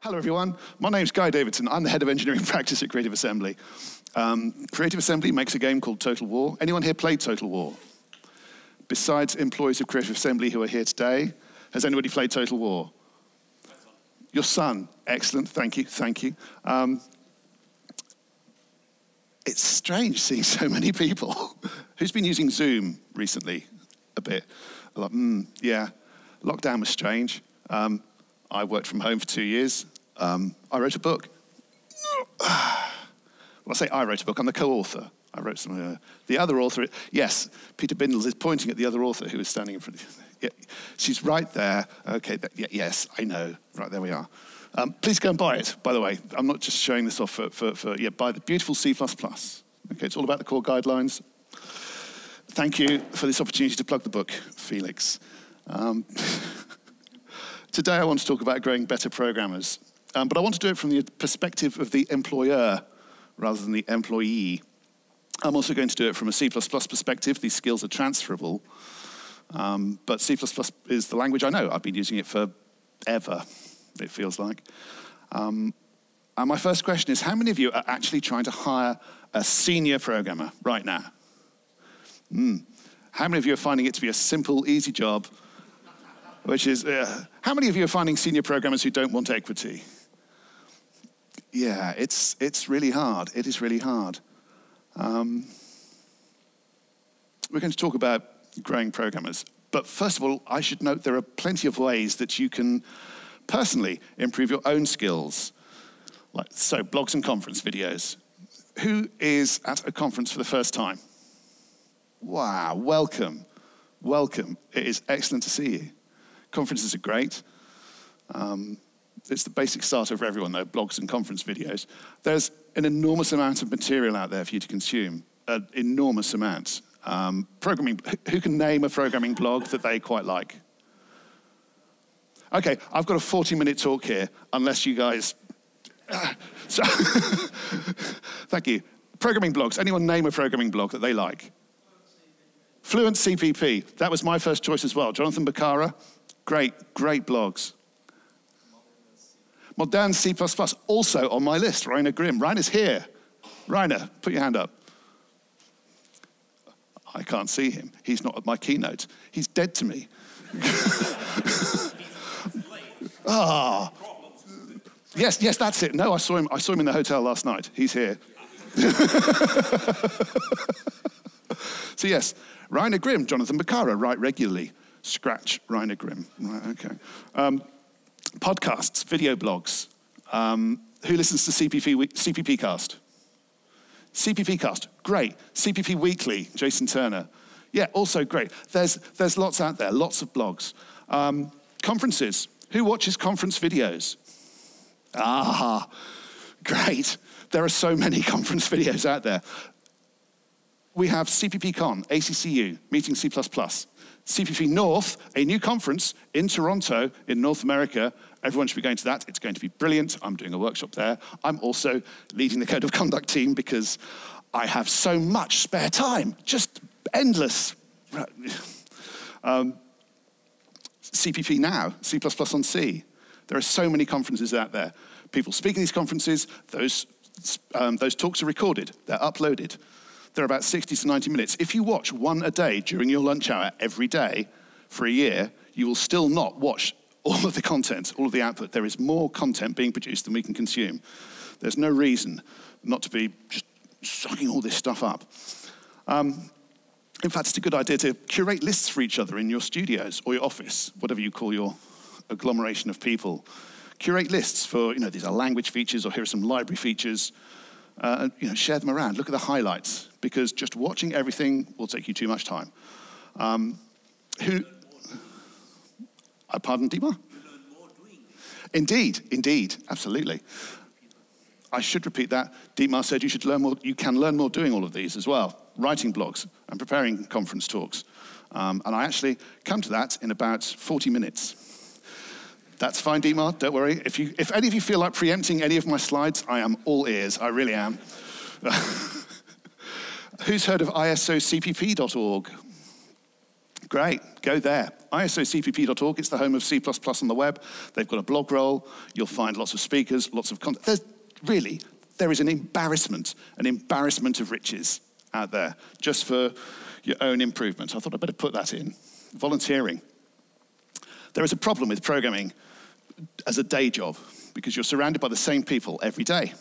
Hello everyone, my name's Guy Davidson. I'm the head of engineering practice at Creative Assembly. Creative Assembly makes a game called Total War. Anyone here played Total War? Besides employees of Creative Assembly who are here today, has anybody played Total War? Your son, excellent, thank you. It's strange seeing so many people. Who's been using Zoom recently? A bit. Like, yeah, lockdown was strange. I worked from home for 2 years. I wrote a book. Well, I say I wrote a book, I'm the co-author. I wrote some, the other author, yes, Peter Bindles is pointing at the other author who is standing in front of you. Yeah, she's right there. Okay, yes, I know. Right, there we are. Please go and buy it, by the way. I'm not just showing this off buy the beautiful C++. Okay, it's all about the core guidelines. Thank you for this opportunity to plug the book, Felix. Today I want to talk about growing better programmers, but I want to do it from the perspective of the employer rather than the employee. I'm also going to do it from a C++ perspective. These skills are transferable, but C++ is the language I know. I've been using it forever, it feels like. And my first question is, how many of you are actually trying to hire a senior programmer right now? How many of you are finding it to be a simple, easy job? Which is, how many of you are finding senior programmers who don't want equity? Yeah, it's really hard. It is really hard. We're going to talk about growing programmers. But first of all, I should note there are plenty of ways that you can personally improve your own skills. So blogs and conference videos. Who is at a conference for the first time? Wow, welcome. Welcome. It is excellent to see you. Conferences are great. It's the basic starter for everyone, though, blogs and conference videos. There's an enormous amount of material out there for you to consume, an enormous amount. Programming, who can name a programming blog that they quite like? Okay, I've got a 40-minute talk here, unless you guys... Thank you. Programming blogs. Anyone name a programming blog that they like? Fluent CPP. That was my first choice as well. Jonathan Bacara. Great blogs. Modern C++, also on my list, Rainer Grimm. Rainer's here. Rainer, put your hand up. I can't see him. He's not at my keynote. He's dead to me. Ah. Yes, that's it. No, I saw him in the hotel last night. He's here. So yes, Rainer Grimm, Jonathan Bacara, write regularly. Scratch Rainer Grimm. Right, okay. Podcasts, video blogs. Who listens to CPP Cast? CPP Cast, great. CPP Weekly, Jason Turner. Yeah, also great. There's lots out there, lots of blogs. Conferences. Who watches conference videos? Ah, great. There are so many conference videos out there. We have CPPCon, ACCU, Meeting C++. CPP North, a new conference in Toronto, in North America. Everyone should be going to that. It's going to be brilliant. I'm doing a workshop there. I'm also leading the Code of Conduct team because I have so much spare time, just endless. CPP Now, C++ on C. There are so many conferences out there. People speak at these conferences. Those talks are recorded. They're uploaded. They're about 60 to 90 minutes. If you watch one a day during your lunch hour every day for a year, you will still not watch all of the content, all of the output. There is more content being produced than we can consume. There's no reason not to be just sucking all this stuff up. In fact, it's a good idea to curate lists for each other in your studios or your office, whatever you call your agglomeration of people. Curate lists for, these are language features, or here are some library features. Share them around. Look at the highlights, because just watching everything will take you too much time. Pardon, Dietmar? You learn more doing it. Indeed, absolutely. I should repeat that. Dietmar said you should learn more. You can learn more doing all of these as well. Writing blogs and preparing conference talks. And I actually come to that in about 40 minutes. That's fine, Dietmar, don't worry. If any of you feel like preempting any of my slides, I am all ears, I really am. Who's heard of isocpp.org? Great, go there. isocpp.org, it's the home of C++ on the web. They've got a blog roll. You'll find lots of speakers, lots of content. There is an embarrassment of riches out there just for your own improvement. I thought I'd better put that in. Volunteering. There is a problem with programming as a day job because you're surrounded by the same people every day.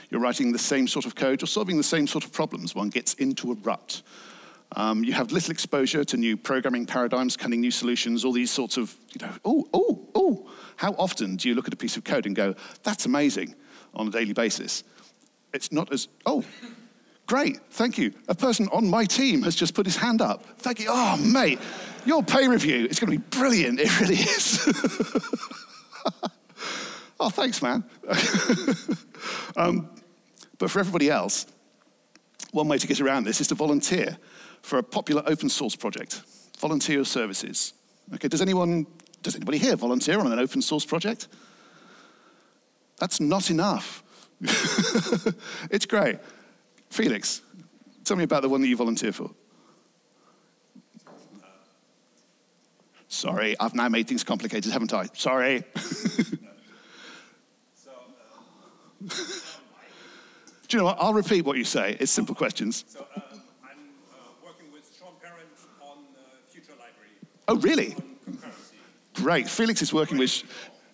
You're writing the same sort of code, you're solving the same sort of problems. One gets into a rut. You have little exposure to new programming paradigms, cunning new solutions, all these sorts of, How often do you look at a piece of code and go, that's amazing, on a daily basis? It's not as, great, thank you. A person on my team has just put his hand up. Thank you. Oh, mate, your pay review is going to be brilliant. It really is. Oh, thanks, man. But for everybody else, one way to get around this is to volunteer for a popular open source project. Volunteer your services. Okay, does anybody here volunteer on an open source project? That's not enough. It's great. Felix, tell me about the one that you volunteer for. Sorry, I've now made things complicated, haven't I? Sorry. Do you know what? I'll repeat what you say. It's simple questions. So I'm working with Sean Parent on Future Library. Oh, really? On concurrency. Great. Felix is working with...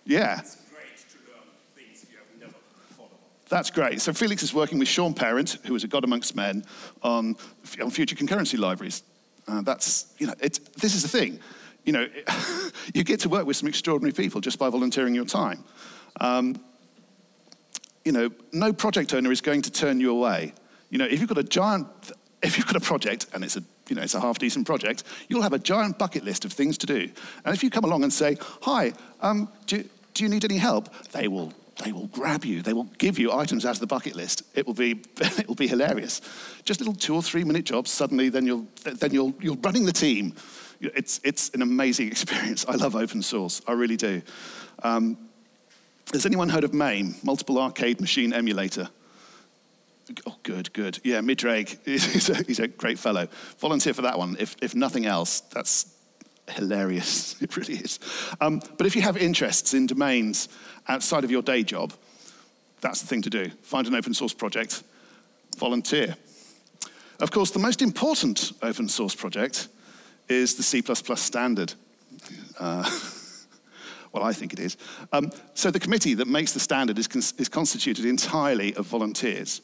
Yeah. It's great to learn things you have never thought about. That's great. So Felix is working with Sean Parent, who is a god amongst men, on future concurrency libraries. This is the thing. You get to work with some extraordinary people just by volunteering your time. No project owner is going to turn you away. If you've got a project and it's a half-decent project, you'll have a giant bucket list of things to do. And if you come along and say, hi, do you need any help? They will grab you. They will give you items out of the bucket list. It will be hilarious. Just little 2 or 3 minute jobs. Suddenly, then you're running the team. It's an amazing experience. I love open source. I really do. Has anyone heard of MAME, Multiple Arcade Machine Emulator? Oh, good. Yeah, Midrag, he's a great fellow. Volunteer for that one. If nothing else, that's hilarious. It really is. But if you have interests in domains outside of your day job, that's the thing to do. Find an open source project, volunteer. Of course, the most important open source project is the C++ standard. Well, I think it is. So the committee that makes the standard is constituted entirely of volunteers.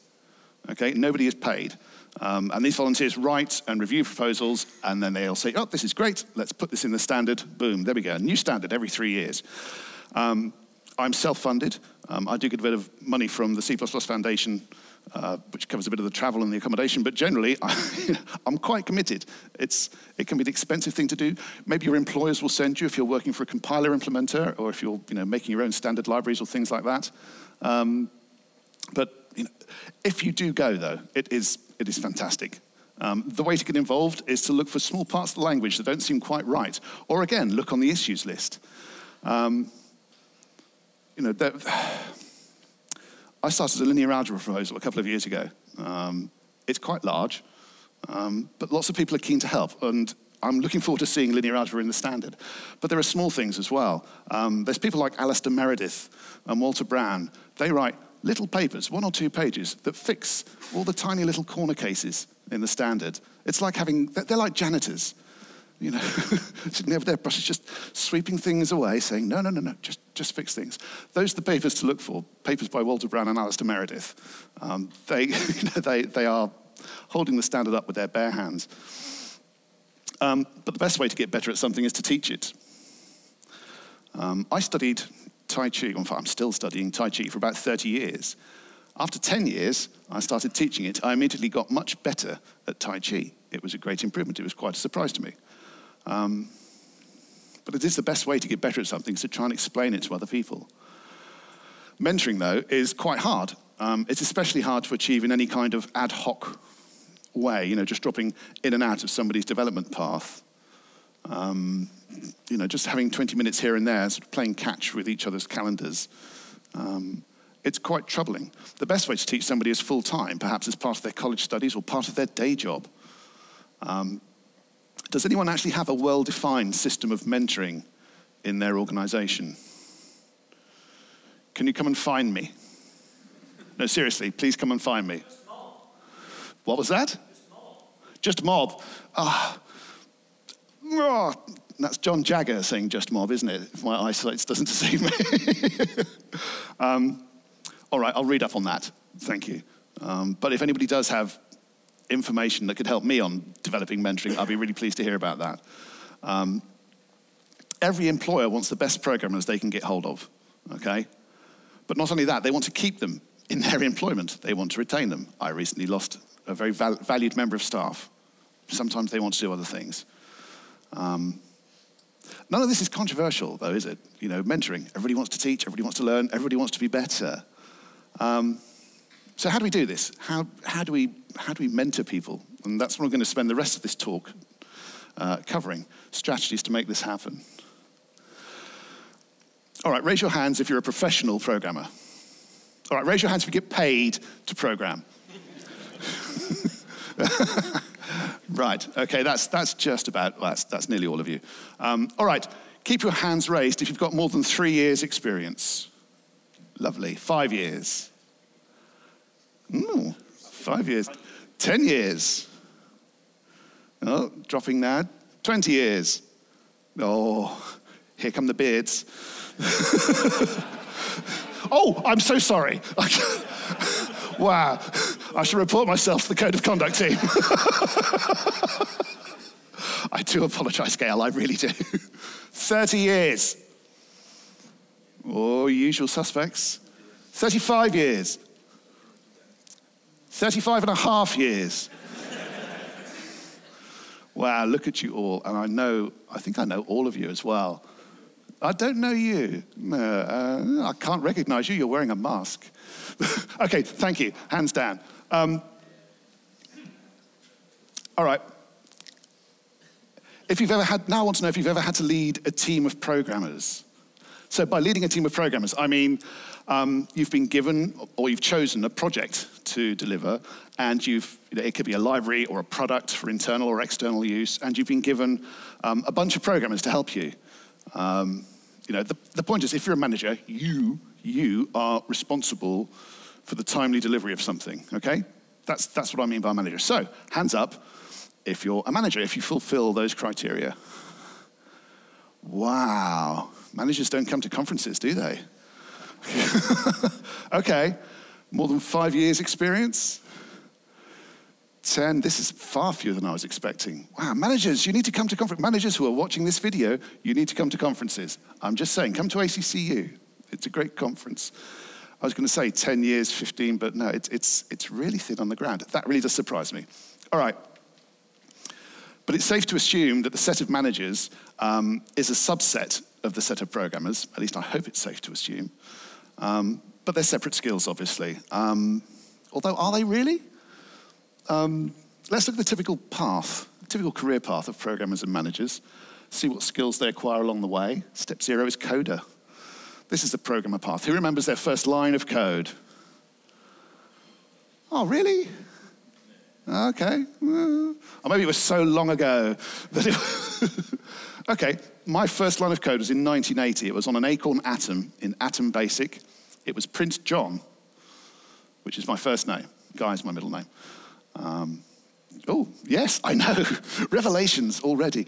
Okay, nobody is paid. And these volunteers write and review proposals, and then they'll say, oh, this is great, let's put this in the standard. Boom, there we go, a new standard every 3 years. I'm self-funded. I do get a bit of money from the C++ Foundation, which covers a bit of the travel and the accommodation, but generally, I'm quite committed. It can be an expensive thing to do. Maybe your employers will send you if you're working for a compiler implementer, or if you're making your own standard libraries or things like that. But if you do go, though, it is fantastic. The way to get involved is to look for small parts of the language that don't seem quite right, or again, look on the issues list. I started a linear algebra proposal a couple of years ago. It's quite large, but lots of people are keen to help, and I'm looking forward to seeing linear algebra in the standard. But there are small things as well. There's people like Alistair Meredith and Walter Brown. They write little papers, 1 or 2 pages, that fix all the tiny little corner cases in the standard. It's like they're like janitors. Sitting over their brushes, just sweeping things away, saying, no, just fix things. Those are the papers to look for, papers by Walter Brown and Alistair Meredith. They are holding the standard up with their bare hands. But the best way to get better at something is to teach it. I studied Tai Chi, in fact, I'm still studying Tai Chi for about 30 years. After 10 years, I started teaching it. I immediately got much better at Tai Chi. It was a great improvement. It was quite a surprise to me. But it is the best way to get better at something, is to try and explain it to other people. Mentoring, though, is quite hard. It's especially hard to achieve in any kind of ad hoc way, just dropping in and out of somebody's development path. Just having 20 minutes here and there, sort of playing catch with each other's calendars. It's quite troubling. The best way to teach somebody is full-time, perhaps as part of their college studies or part of their day job. Does anyone actually have a well-defined system of mentoring in their organization? Can you come and find me? No, seriously, please come and find me. Just mob. What was that? Just mob. Just mob. That's John Jagger saying just mob, isn't it? If my eyesight doesn't deceive me. All right, I'll read up on that. Thank you. But if anybody does have information that could help me on developing mentoring, I'd be really pleased to hear about that. Every employer wants the best programmers they can get hold of, okay? But not only that, they want to keep them in their employment. They want to retain them. I recently lost a very valued member of staff. Sometimes they want to do other things. None of this is controversial, though, is it? You know, mentoring. Everybody wants to teach, everybody wants to learn, everybody wants to be better. So how do we do this? How do we mentor people? And that's what I'm going to spend the rest of this talk covering, strategies to make this happen. All right, raise your hands if you're a professional programmer. All right, raise your hands if you get paid to program. Right, okay, that's just about, that's nearly all of you. All right, keep your hands raised if you've got more than 3 years experience. Lovely, 5 years. 5 years. 10 years. Oh, dropping now. 20 years. Oh, here come the beards. Oh, I'm so sorry. Wow, I should report myself to the Code of Conduct team. I do apologize, Gail, I really do. 30 years. Oh, usual suspects. 35 years. 35 and a half years. Wow, look at you all. And I think I know all of you as well. I don't know you. No, I can't recognize you. You're wearing a mask. Okay, thank you. Hands down. All right. Now I want to know if you've ever had to lead a team of programmers. So by leading a team of programmers, I mean you've been given or you've chosen a project to deliver, and it could be a library or a product for internal or external use, and you've been given a bunch of programmers to help you. The point is, if you're a manager, you are responsible for the timely delivery of something, okay? That's what I mean by a manager. So, hands up if you're a manager, if you fulfill those criteria. Wow, managers don't come to conferences, do they? Okay, more than 5 years experience? 10, this is far fewer than I was expecting. Wow, managers, you need to come to conferences. Managers who are watching this video, you need to come to conferences. I'm just saying, come to ACCU. It's a great conference. I was going to say 10 years, 15, but no, it's really thin on the ground. That really does surprise me. All right. But it's safe to assume that the set of managers is a subset of the set of programmers. At least I hope it's safe to assume. But they're separate skills, obviously. Although, are they really? Let's look at the typical career path of programmers and managers, see what skills they acquire along the way. Step 0 is coder. This is the programmer path. Who remembers their first line of code? Oh, really? Okay. Or maybe it was so long ago that it... Okay, my first line of code was in 1980. It was on an Acorn Atom in Atom Basic. It was print John, which is my first name. Guy is my middle name. Oh, yes, I know. Revelations already.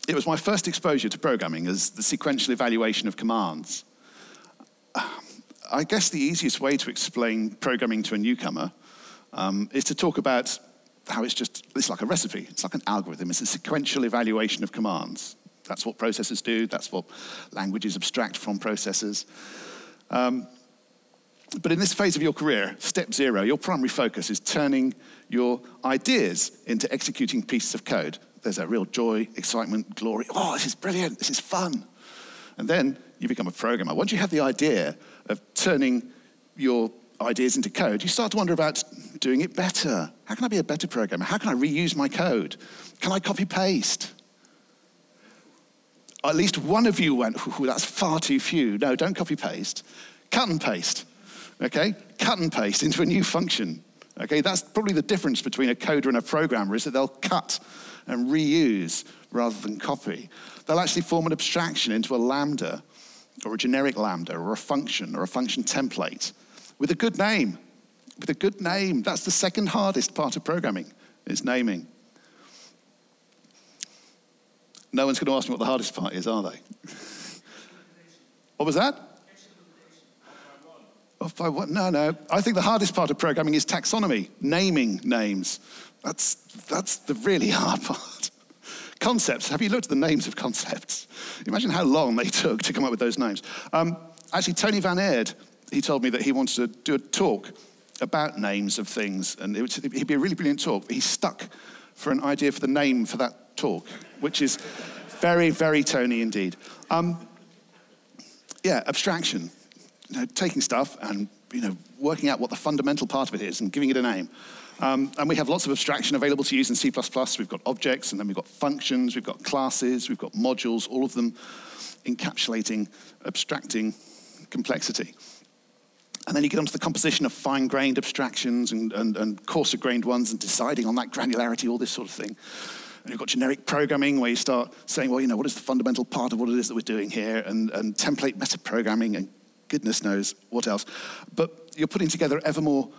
It was my first exposure to programming as the sequential evaluation of commands. I guess the easiest way to explain programming to a newcomer is to talk about how it's like a recipe. It's like an algorithm. It's a sequential evaluation of commands. That's what processors do. That's what languages abstract from processors. But in this phase of your career, step 0, your primary focus is turning your ideas into executing pieces of code. There's that real joy, excitement, glory. Oh, this is brilliant. This is fun. And then you become a programmer. Once you have the idea of turning your ideas into code, you start to wonder about doing it better. How can I be a better programmer? How can I reuse my code? Can I copy paste? At least one of you went, that's far too few. No, don't copy paste. Cut and paste. Okay? Cut and paste into a new function. Okay, that's probably the difference between a coder and a programmer, is that they'll cut and reuse rather than copy. They'll actually form an abstraction into a lambda, or a generic lambda, or a function template, with a good name. With a good name. That's the second hardest part of programming, is naming. No one's going to ask me what the hardest part is, are they? What was that? Off by what? No. I think the hardest part of programming is taxonomy, naming names. That's the really hard part. Concepts. Have you looked at the names of concepts? Imagine how long they took to come up with those names. Actually, Tony Van Aird, he told me that he wanted to do a talk about names of things, and it'd be a really brilliant talk. He's stuck for an idea for the name for that talk, which is very, very Tony indeed. Abstraction. Taking stuff and working out what the fundamental part of it is and giving it a name. And we have lots of abstraction available to use in C++. We've got objects, and then we've got functions, we've got classes, we've got modules, all of them encapsulating, abstracting complexity. And then you get onto the composition of fine-grained abstractions and coarser-grained ones, and deciding on that granularity, all this sort of thing. And you've got generic programming, where you start saying, well, what is the fundamental part of what it is that we're doing here, and template meta-programming, and goodness knows what else. But you're putting together ever more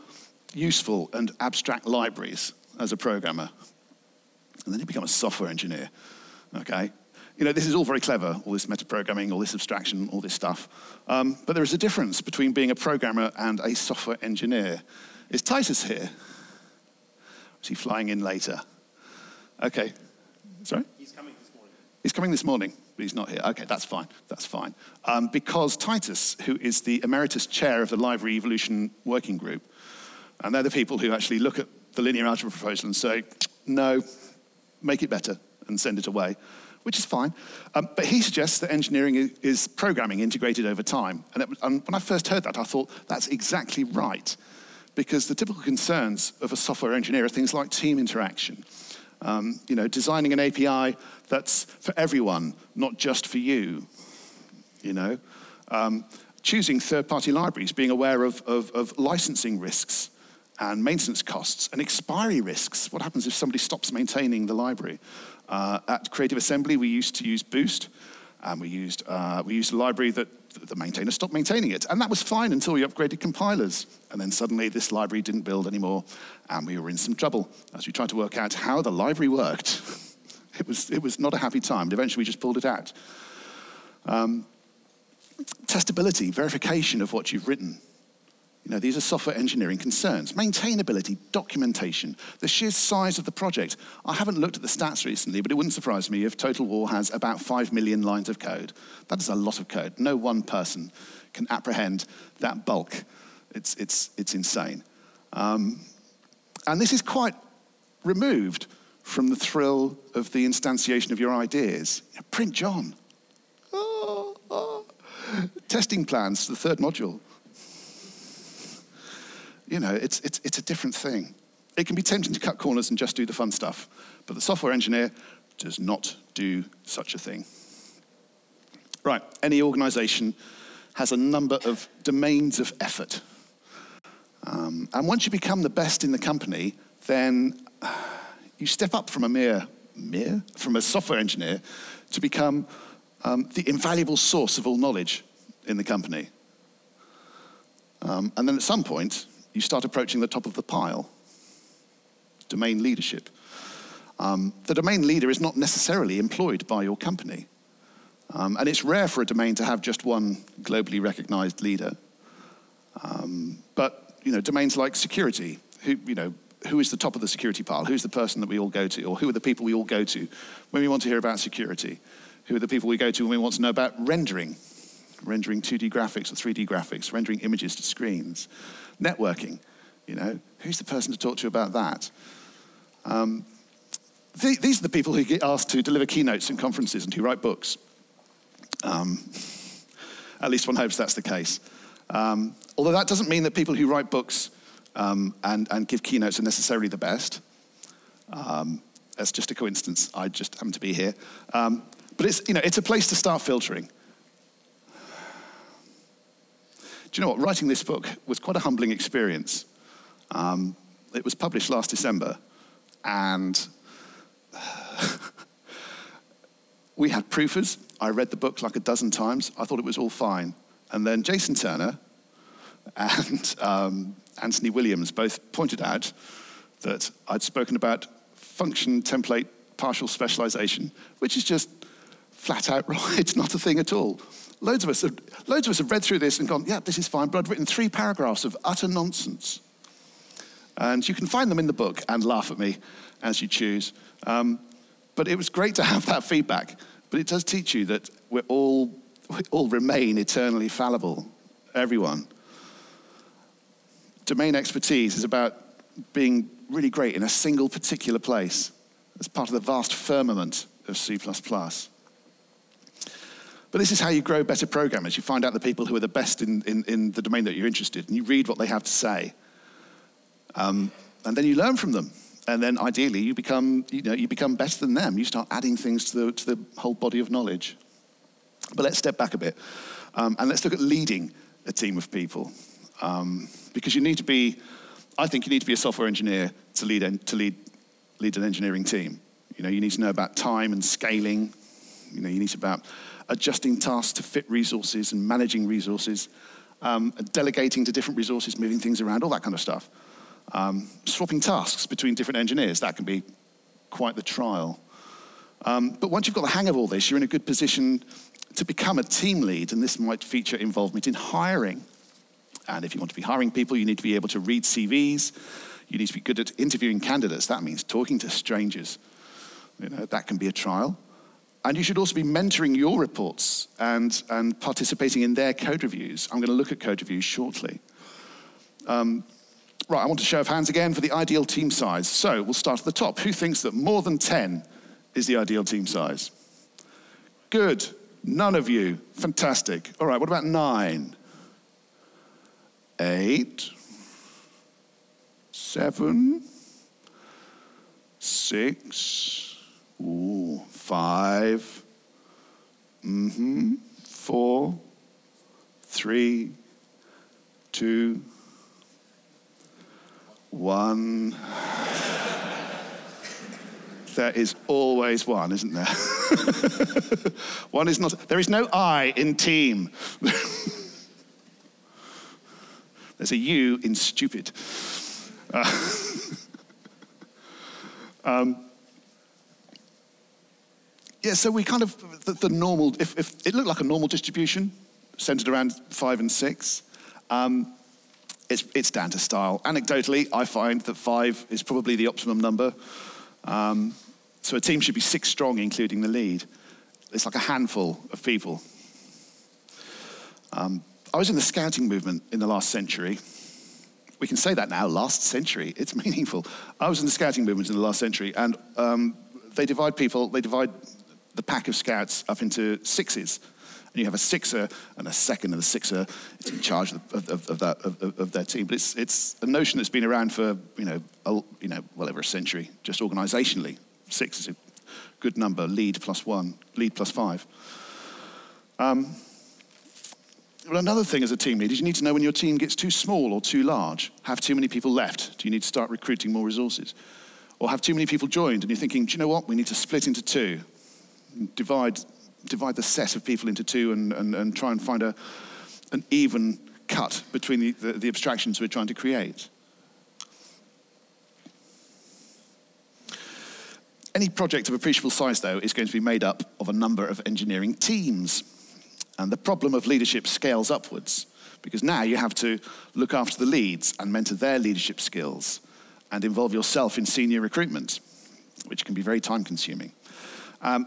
useful and abstract libraries as a programmer. And then you become a software engineer, okay? This is all very clever, all this meta-programming, all this abstraction, all this stuff. But there is a difference between being a programmer and a software engineer. Is Titus here? Or is he flying in later? Okay. Sorry? He's coming this morning. He's coming this morning, but he's not here. Okay, that's fine. Because Titus, who is the emeritus chair of the Library Evolution Working Group, and they're the people who actually look at the linear algebra proposal and say, no, make it better, and send it away, which is fine. But he suggests that engineering is programming integrated over time. And when I first heard that, I thought, that's exactly right. Because the typical concerns of a software engineer are things like team interaction. Designing an API that's for everyone, not just for you. Choosing third-party libraries, being aware of licensing risks and maintenance costs and expiry risks. What happens if somebody stops maintaining the library? At Creative Assembly, we used to use Boost, and we used a library that the maintainer stopped maintaining it. And that was fine until we upgraded compilers. And then suddenly this library didn't build anymore, and we were in some trouble as we tried to work out how the library worked. It was not a happy time. Eventually we just pulled it out. Testability, verification of what you've written. These are software engineering concerns. Maintainability, documentation, the sheer size of the project. I haven't looked at the stats recently, but it wouldn't surprise me if Total War has about 5 million lines of code. That is a lot of code. No one person can apprehend that bulk. It's insane. And this is quite removed from the thrill of the instantiation of your ideas. Print John. Testing plans for the third module. It's a different thing. It can be tempting to cut corners and just do the fun stuff, but the software engineer does not do such a thing. Right, any organization has a number of domains of effort. And once you become the best in the company, then you step up from from a software engineer to become the invaluable source of all knowledge in the company. And then at some point, you start approaching the top of the pile, domain leadership. The domain leader is not necessarily employed by your company. And it's rare for a domain to have just one globally recognized leader. But domains like security, who is the top of the security pile? Who's the person that we all go to? Or who are the people we all go to when we want to hear about security? Who are the people we go to when we want to know about rendering 2D graphics or 3D graphics, rendering images to screens? Networking, who's the person to talk to about that? These are the people who get asked to deliver keynotes in conferences and who write books. At least one hopes that's the case. Although that doesn't mean that people who write books and give keynotes are necessarily the best. That's just a coincidence. I just happen to be here. But it's a place to start filtering. Do you know what? Writing this book was quite a humbling experience. It was published last December, and we had proofers. I read the book like a dozen times. I thought it was all fine. And then Jason Turner and Anthony Williams both pointed out that I'd spoken about function template partial specialization, which is just flat out right. It's not a thing at all. Loads of us have read through this and gone, yeah, this is fine, but I'd written 3 paragraphs of utter nonsense. And you can find them in the book and laugh at me as you choose. But it was great to have that feedback. But it does teach you that we all remain eternally fallible, everyone. Domain expertise is about being really great in a single particular place as part of the vast firmament of C++. But this is how you grow better programmers. You find out the people who are the best in the domain that you're interested in, and you read what they have to say. And then you learn from them. And then ideally you become better than them. You start adding things to the whole body of knowledge. But let's step back a bit. And let's look at leading a team of people. Because I think you need to be a software engineer to lead an engineering team. You need to know about time and scaling. You need to about adjusting tasks to fit resources and managing resources, delegating to different resources, moving things around, all that kind of stuff. Swapping tasks between different engineers, that can be quite the trial. But once you've got the hang of all this, you're in a good position to become a team lead, and this might feature involvement in hiring. And if you want to be hiring people, you need to be able to read CVs. You need to be good at interviewing candidates. That means talking to strangers. That can be a trial. And you should also be mentoring your reports and participating in their code reviews. I'm going to look at code reviews shortly. Right, I want a show of hands again for the ideal team size. So we'll start at the top. Who thinks that more than 10 is the ideal team size? Good. None of you. Fantastic. All right, what about 9? 8? 7? 6? Ooh, 5? 4? 3? 2? 1. There is always one, isn't there? One is not. There is no I in team. There's a U in stupid. Yeah, so we kind of, the normal, if it looked like a normal distribution, centered around 5 and 6, it's down to style. Anecdotally, I find that 5 is probably the optimum number. So a team should be 6 strong, including the lead. It's like a handful of people. I was in the scouting movement in the last century. We can say that now, last century. It's meaningful. I was in the scouting movement in the last century, and they divide the pack of scouts up into 6s. And you have a 6er and a second, and the 6er is in charge of their team. But it's a notion that's been around for well over a century, just organisationally. 6 is a good number. Lead plus 1, lead plus 5. Well, another thing as a team lead is you need to know when your team gets too small or too large. Have too many people left? Do you need to start recruiting more resources? Or have too many people joined and you're thinking, do you know what? We need to split into 2. Divide the set of people into 2 and try and find an even cut between the abstractions we're trying to create. Any project of appreciable size, though, is going to be made up of a number of engineering teams. And the problem of leadership scales upwards, because now you have to look after the leads and mentor their leadership skills and involve yourself in senior recruitment, which can be very time-consuming.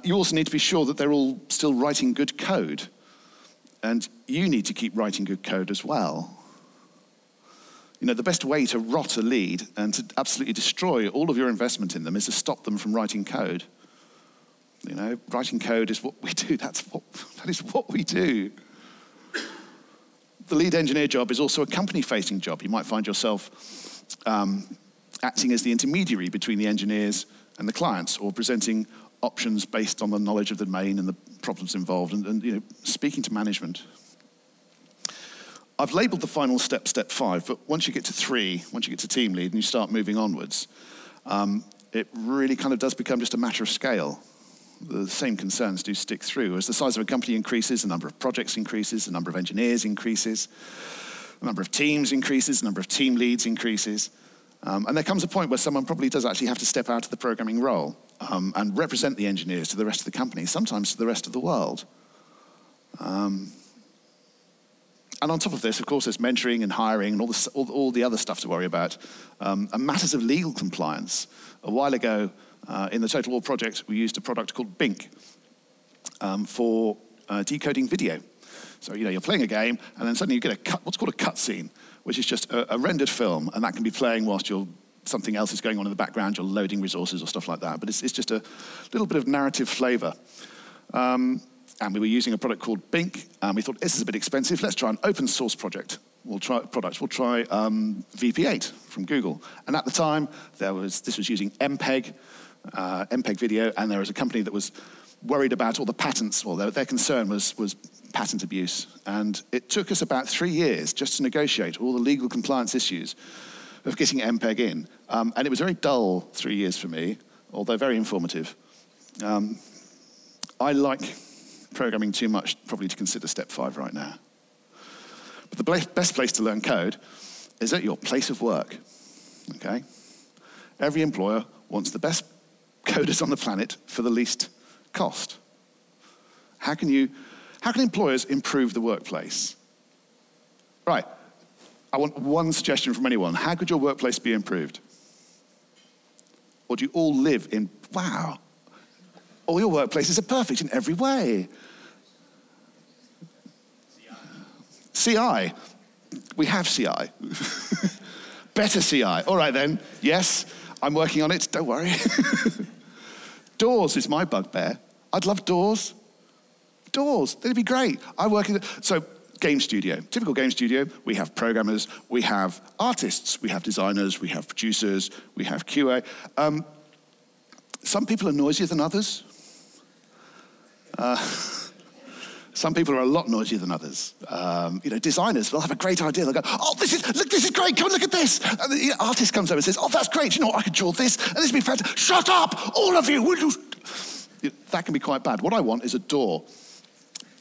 You also need to be sure that they're all still writing good code. And you need to keep writing good code as well. The best way to rot a lead and to absolutely destroy all of your investment in them is to stop them from writing code. Writing code is what we do. That is what we do. The lead engineer job is also a company-facing job. You might find yourself acting as the intermediary between the engineers and the clients, or presenting options based on the knowledge of the domain and the problems involved, and speaking to management. I've labeled the final step, step 5, but once you get to 3, once you get to team lead and you start moving onwards, it really kind of does become just a matter of scale. The same concerns do stick through. As the size of a company increases, the number of projects increases, the number of engineers increases, the number of teams increases, the number of team leads increases. And there comes a point where someone probably does actually have to step out of the programming role and represent the engineers to the rest of the company, sometimes to the rest of the world. And on top of this, of course, there's mentoring and hiring and all the other stuff to worry about. And matters of legal compliance. A while ago, in the Total War project, we used a product called Bink for decoding video. So, you're playing a game, and then suddenly you get what's called a cutscene, which is just a rendered film, and that can be playing whilst something else is going on in the background, you're loading resources or stuff like that. But it's just a little bit of narrative flavor. And we were using a product called Bink, and we thought, this is a bit expensive, let's try an open source project. We'll try VP8 from Google. And at the time, this was using MPEG video, and there was a company that was worried about all the patents. Well, their concern was patent abuse. And it took us about 3 years just to negotiate all the legal compliance issues of getting MPEG in. And it was very dull 3 years for me, although very informative. I like programming too much probably to consider step 5 right now. But the best place to learn code is at your place of work, okay? Every employer wants the best coders on the planet for the least cost. How can employers improve the workplace? Right, I want one suggestion from anyone. How could your workplace be improved? Or do you all live in, wow, all your workplaces are perfect in every way? CI. We have CI. Better CI. All right then. Yes, I'm working on it. Don't worry. Doors is my bugbear. I'd love doors. Doors. They'd be great. So game studio. Typical game studio. We have programmers. We have artists. We have designers. We have producers. We have QA. Some people are noisier than others. Some people are a lot noisier than others. Designers will have a great idea. They'll go, oh, this is great. Come and look at this. And the artist comes over and says, oh, that's great. I could draw this, and this would be fantastic. Shut up, all of you. That can be quite bad. What I want is a door.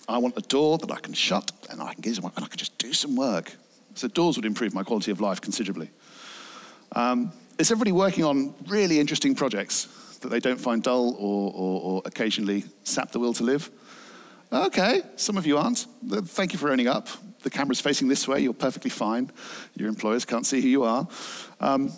I want a door that I can shut, and I can get and I can just do some work. So doors would improve my quality of life considerably. Is everybody working on really interesting projects that they don't find dull or occasionally sap the will to live? Okay, some of you aren't. Thank you for owning up. The camera's facing this way, you're perfectly fine. Your employers can't see who you are.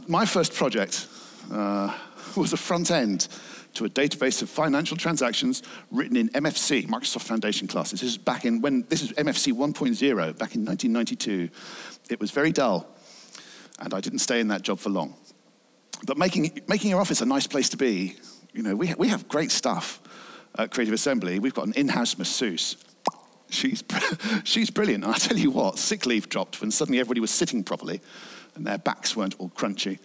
My first project was a front end to a database of financial transactions written in MFC, Microsoft Foundation classes. This is MFC 1.0, back in 1992. It was very dull, and I didn't stay in that job for long. But making your office a nice place to be, we have great stuff at Creative Assembly. We've got an in-house masseuse. She's brilliant. And I tell you what, sick leave dropped when suddenly everybody was sitting properly and their backs weren't all crunchy.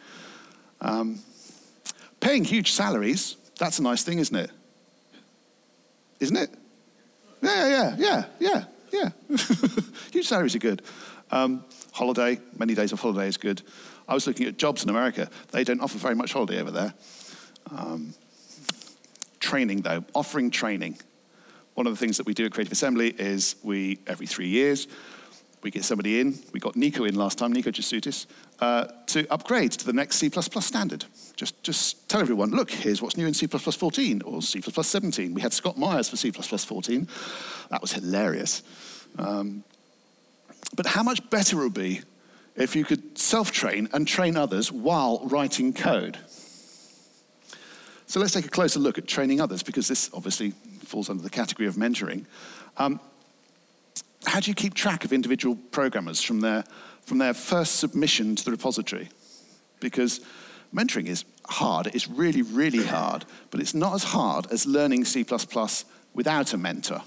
Paying huge salaries, that's a nice thing, isn't it? Isn't it? Yeah. Huge salaries are good. Holiday, many days of holiday is good. I was looking at jobs in America. They don't offer very much holiday over there. Training, though, offering training. One of the things that we do at Creative Assembly is every 3 years, we get somebody in. We got Nico in last time, Nico Jasutis, to upgrade to the next C++ standard. Just tell everyone, look, here's what's new in C++ 14 or C++ 17. We had Scott Myers for C++ 14. That was hilarious. But how much better it would be if you could self-train and train others while writing code. So let's take a closer look at training others, because this obviously falls under the category of mentoring. How do you keep track of individual programmers from their first submission to the repository? Because mentoring is hard. It's really, really hard, but it's not as hard as learning C++ without a mentor.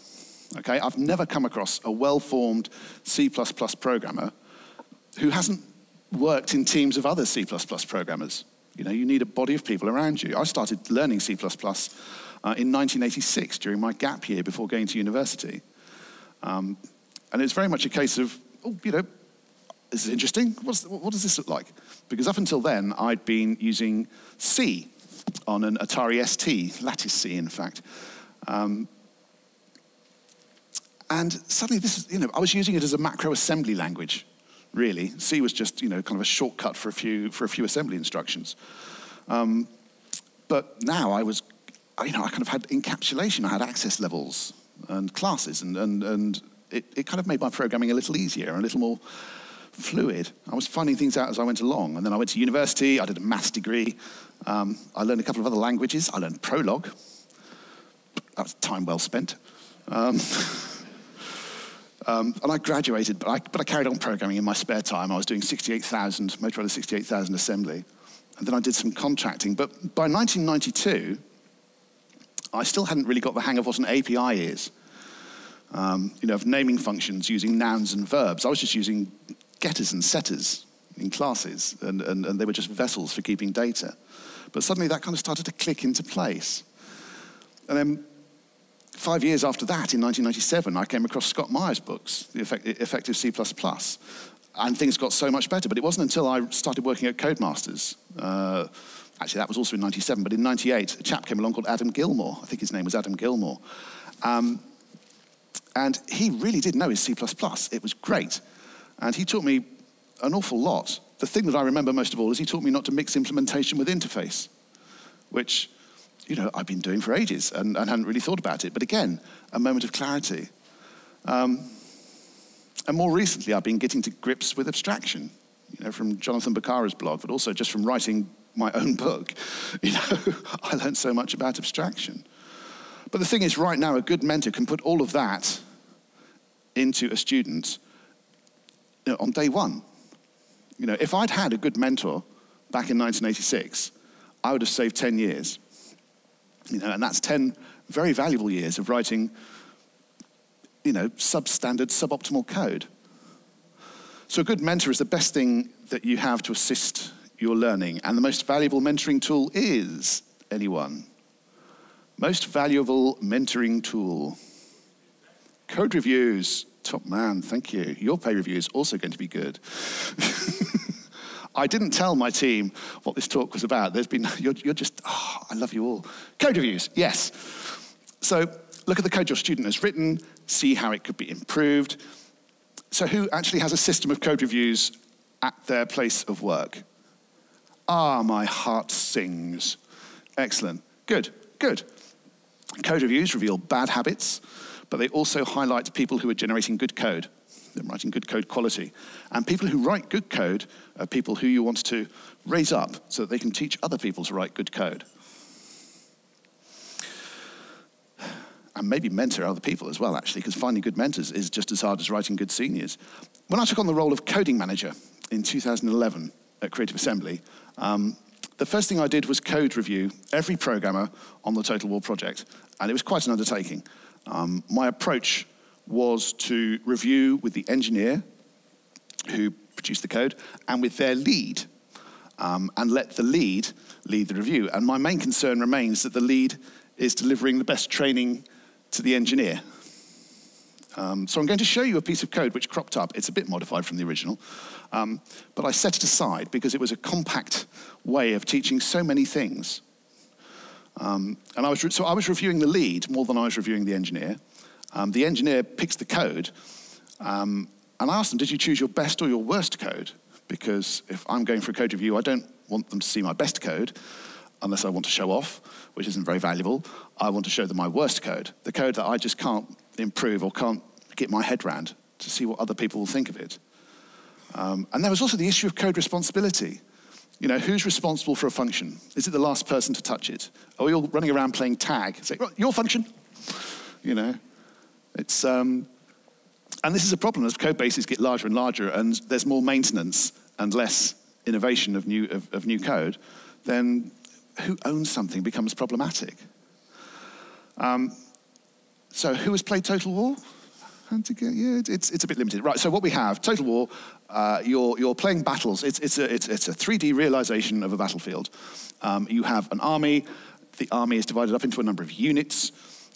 Okay, I've never come across a well-formed C++ programmer who hasn't worked in teams of other C++ programmers. You need a body of people around you. I started learning C++ in 1986 during my gap year before going to university. And it's very much a case of, this is interesting. What does this look like? Because up until then, I'd been using C on an Atari ST, Lattice C, in fact. And suddenly, I was using it as a macro assembly language, really. C was just, kind of a shortcut for a few assembly instructions. But now I kind of had encapsulation. I had access levels and classes, and it kind of made my programming a little easier and a little more fluid. I was finding things out as I went along. And then I went to university. I did a maths degree. I learned a couple of other languages. I learned Prolog. That was time well spent. And I graduated, but I carried on programming in my spare time. I was doing Motorola 68,000 assembly. And then I did some contracting. But by 1992, I still hadn't really got the hang of what an API is. Of naming functions using nouns and verbs. I was just using getters and setters in classes, and they were just vessels for keeping data. But suddenly that kind of started to click into place. And then 5 years after that, in 1997, I came across Scott Meyer's books, The Effective C++, and things got so much better. But it wasn't until I started working at Codemasters, actually that was also in 97, but in 98, a chap came along called Adam Gilmore. I think his name was Adam Gilmore. And he really did know his C++. It was great. And he taught me an awful lot. The thing that I remember most of all is he taught me not to mix implementation with interface, which, I've been doing for ages and hadn't really thought about it. But again, a moment of clarity. And more recently, I've been getting to grips with abstraction, from Jonathan Beccara's blog, but also just from writing my own book. I learned so much about abstraction. But the thing is, right now, a good mentor can put all of that into a student on day one. If I'd had a good mentor back in 1986, I would have saved 10 years. And that's 10 very valuable years of writing, substandard, suboptimal code. So a good mentor is the best thing that you have to assist your learning. And the most valuable mentoring tool is, anyone? Most valuable mentoring tool. Code reviews. Top man, thank you. Your pay review is also going to be good. I didn't tell my team what this talk was about. You're just, I love you all. Code reviews, yes. So look at the code your student has written, see how it could be improved. So who actually has a system of code reviews at their place of work? My heart sings. Excellent, good. Code reviews reveal bad habits, but they also highlight people who are generating good code. They're writing good code quality. And people who write good code are people who you want to raise up so that they can teach other people to write good code. And maybe mentor other people as well, actually, because finding good mentors is just as hard as writing good seniors. When I took on the role of coding manager in 2011 at Creative Assembly, the first thing I did was code review every programmer on the Total War project. And it was quite an undertaking. My approach was to review with the engineer who produced the code and with their lead, and let the lead the review. And my main concern remains that the lead is delivering the best training to the engineer. So I'm going to show you a piece of code which cropped up. It's a bit modified from the original, but I set it aside because it was a compact way of teaching so many things. And I was reviewing the lead more than I was reviewing the engineer. The engineer picks the code, and I asked them, did you choose your best or your worst code? Because if I'm going for a code review, I don't want them to see my best code, unless I want to show off, which isn't very valuable. I want to show them my worst code, the code that I just can't improve or can't get my head around to see what other people will think of it. And there was also the issue of code responsibility. Who's responsible for a function? Is it the last person to touch it? Are we all running around playing tag? Say, right, your function. It's and this is a problem as code bases get larger and larger, and there's more maintenance and less innovation of new code. Then who owns something becomes problematic. So who has played Total War? Yeah, it's a bit limited. Right, so what we have, Total War, you're playing battles. It's a 3D realization of a battlefield. You have an army. The army is divided up into a number of units.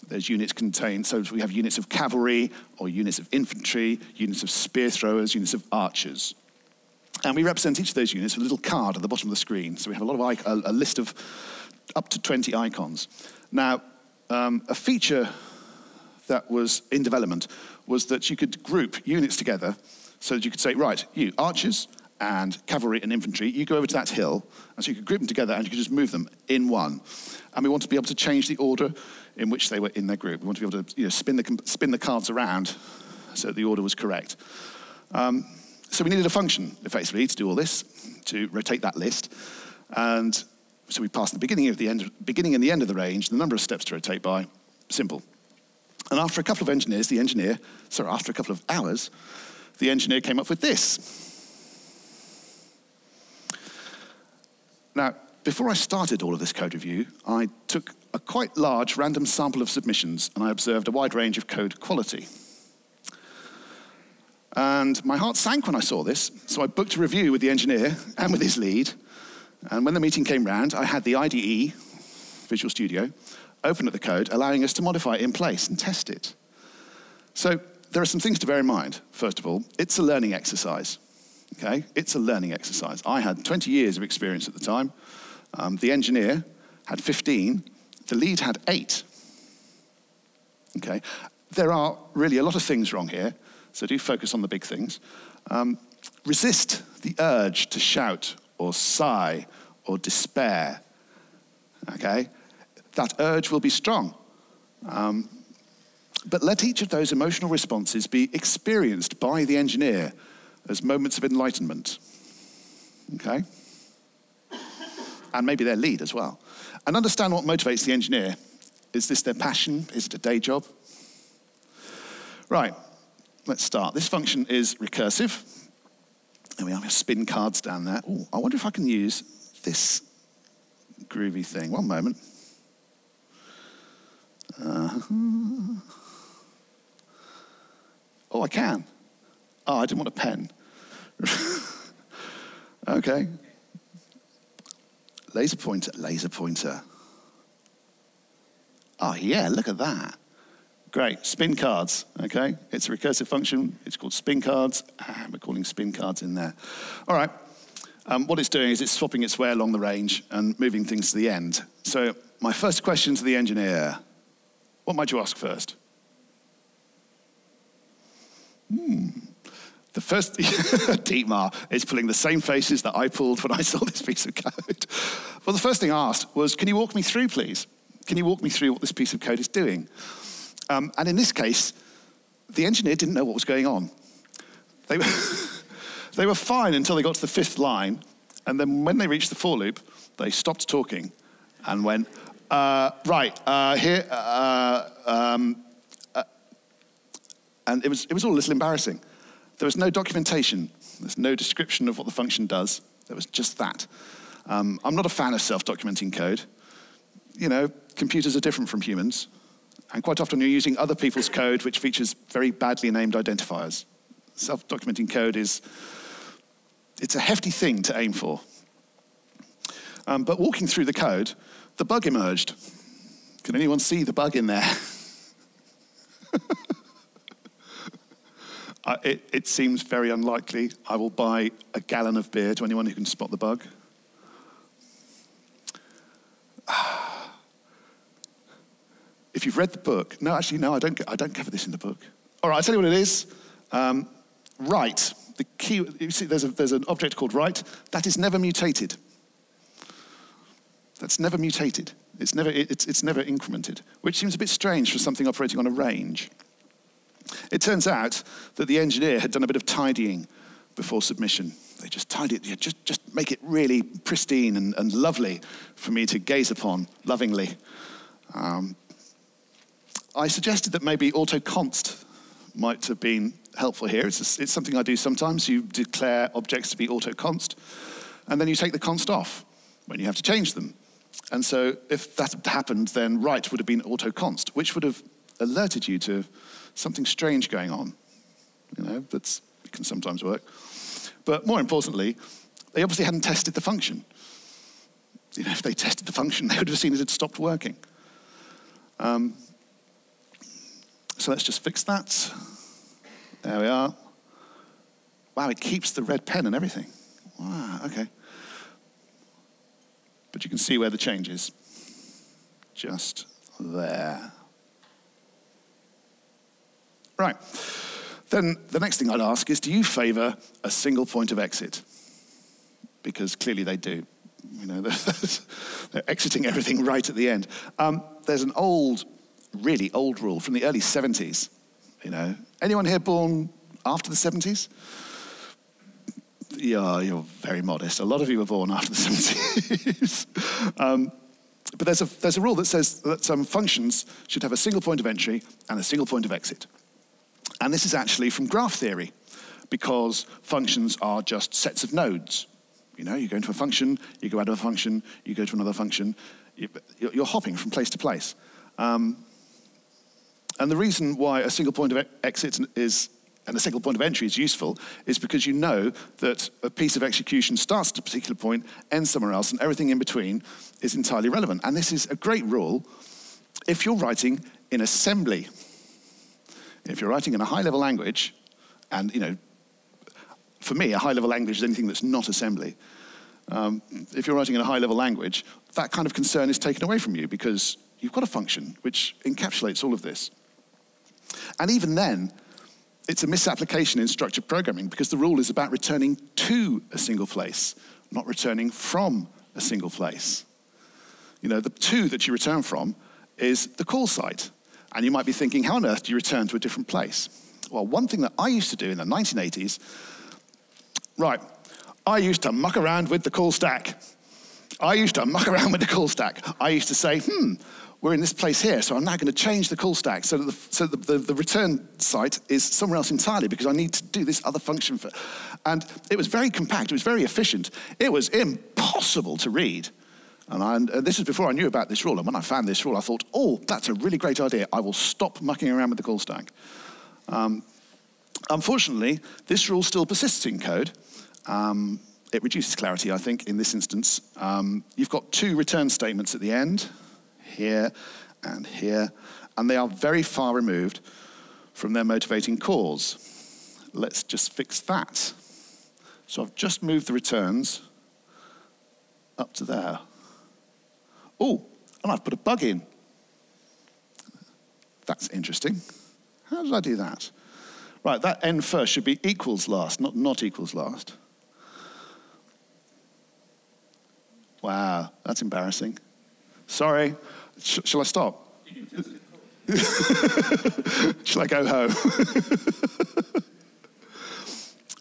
Those units contain, so we have units of cavalry, or units of infantry, units of spear throwers, units of archers. And we represent each of those units with a little card at the bottom of the screen. So we have a lot of a list of up to 20 icons. Now, a feature that was in development was that you could group units together so that you could say, right, you, archers and cavalry and infantry, you go over to that hill, and so you could group them together and you could just move them in one. And we want to be able to change the order in which they were in their group. We want to be able to spin the cards around so that the order was correct. So we needed a function, effectively, to do all this, to rotate that list. And so we passed the beginning and the end of the range, the number of steps to rotate by, simple. And after a couple of hours, the engineer came up with this. Now, before I started all of this code review, I took a quite large random sample of submissions, and I observed a wide range of code quality. And my heart sank when I saw this, so I booked a review with the engineer and with his lead. And when the meeting came round, I had the IDE, Visual Studio, open at the code, allowing us to modify it in place and test it. So there are some things to bear in mind. First of all, it's a learning exercise. Okay? It's a learning exercise. I had 20 years of experience at the time. The engineer had 15. The lead had 8. Okay? There are really a lot of things wrong here, so do focus on the big things. Resist the urge to shout or sigh or despair. Okay? That urge will be strong. But let each of those emotional responses be experienced by the engineer as moments of enlightenment. Okay? And maybe their lead as well. And understand what motivates the engineer. Is this their passion? Is it a day job? Right, let's start. This function is recursive. And we have spin cards down there. Ooh, I wonder if I can use this groovy thing. One moment. Oh, I can. Oh, I didn't want a pen. Okay. Laser pointer. Oh, yeah, look at that. Great, spin cards, okay? It's a recursive function. It's called spin cards, and we're calling spin cards in there. All right. What it's doing is it's swapping its way along the range and moving things to the end. So my first question to the engineer, what might you ask first? The first, Dietmar is pulling the same faces that I pulled when I saw this piece of code. Well, the first thing I asked was, can you walk me through, please? Can you walk me through what this piece of code is doing? And in this case, the engineer didn't know what was going on. They were fine until they got to the 5th line, and then when they reached the for loop, they stopped talking and went, and it was all a little embarrassing. There was no documentation. There's no description of what the function does. There was just that. I'm not a fan of self-documenting code. You know, computers are different from humans. And quite often you're using other people's code which features very badly named identifiers. Self-documenting code it's a hefty thing to aim for. But walking through the code, the bug emerged. Can anyone see the bug in there? It seems very unlikely. I will buy a gallon of beer to anyone who can spot the bug. If you've read the book, no, I don't cover this in the book. All right, I'll tell you what it is. Write. The key. You see, there's an object called write that is never mutated. That's never mutated. It's never incremented, which seems a bit strange for something operating on a range. It turns out that the engineer had done a bit of tidying before submission. They just tidied it, just make it really pristine and lovely for me to gaze upon lovingly. I suggested that maybe autoconst might have been helpful here. It's something I do sometimes. You declare objects to be autoconst, and then you take the const off when you have to change them. And so if that had happened, then write would have been autoconst, which would have alerted you to something strange going on. You know, it can sometimes work. But more importantly, they obviously hadn't tested the function. You know, if they tested the function, they would have seen it had stopped working. So let's just fix that. There we are. Wow, it keeps the red pen and everything. Wow, okay. But you can see where the change is. Just there. Right. Then the next thing I'd ask is, do you favor a single point of exit? Because clearly they do. You know, they're exiting everything right at the end. There's an really old rule from the early 70s. You know, anyone here born after the 70s? Yeah, you're very modest. A lot of you were born after the 70s. But there's a rule that says that functions should have a single point of entry and a single point of exit. And this is actually from graph theory, because functions are just sets of nodes. You know, you go into a function, you go out of a function, you go to another function. You're hopping from place to place. And the reason why a single point of exit and a single point of entry is useful is because you know that a piece of execution starts at a particular point, ends somewhere else, and everything in between is entirely relevant. And this is a great rule if you're writing in assembly. If you're writing in a high-level language, and, you know, for me, a high-level language is anything that's not assembly. If you're writing in a high-level language, that kind of concern is taken away from you because you've got a function which encapsulates all of this. And even then, it's a misapplication in structured programming because the rule is about returning to a single place, not returning from a single place. You know, the to that you return from is the call site. And you might be thinking, how on earth do you return to a different place? Well, one thing that I used to do in the 1980s, I used to muck around with the call stack. I used to say, we're in this place here, so I'm now going to change the call stack so that the return site is somewhere else entirely because I need to do this other function for. And it was very compact, it was very efficient. It was impossible to read. And this is before I knew about this rule. And when I found this rule, I thought, oh, that's a really great idea. I will stop mucking around with the call stack. Unfortunately, this rule still persists in code. It reduces clarity, I think, in this instance. You've got two return statements at the end, here, and they are very far removed from their motivating cause. Let's just fix that. So I've just moved the returns up to there. Oh, and I've put a bug in. That's interesting. How did I do that? Right, that end first should be equals last, not equals last. Wow, that's embarrassing. Sorry. Shall I stop? You can test it. Shall I go home?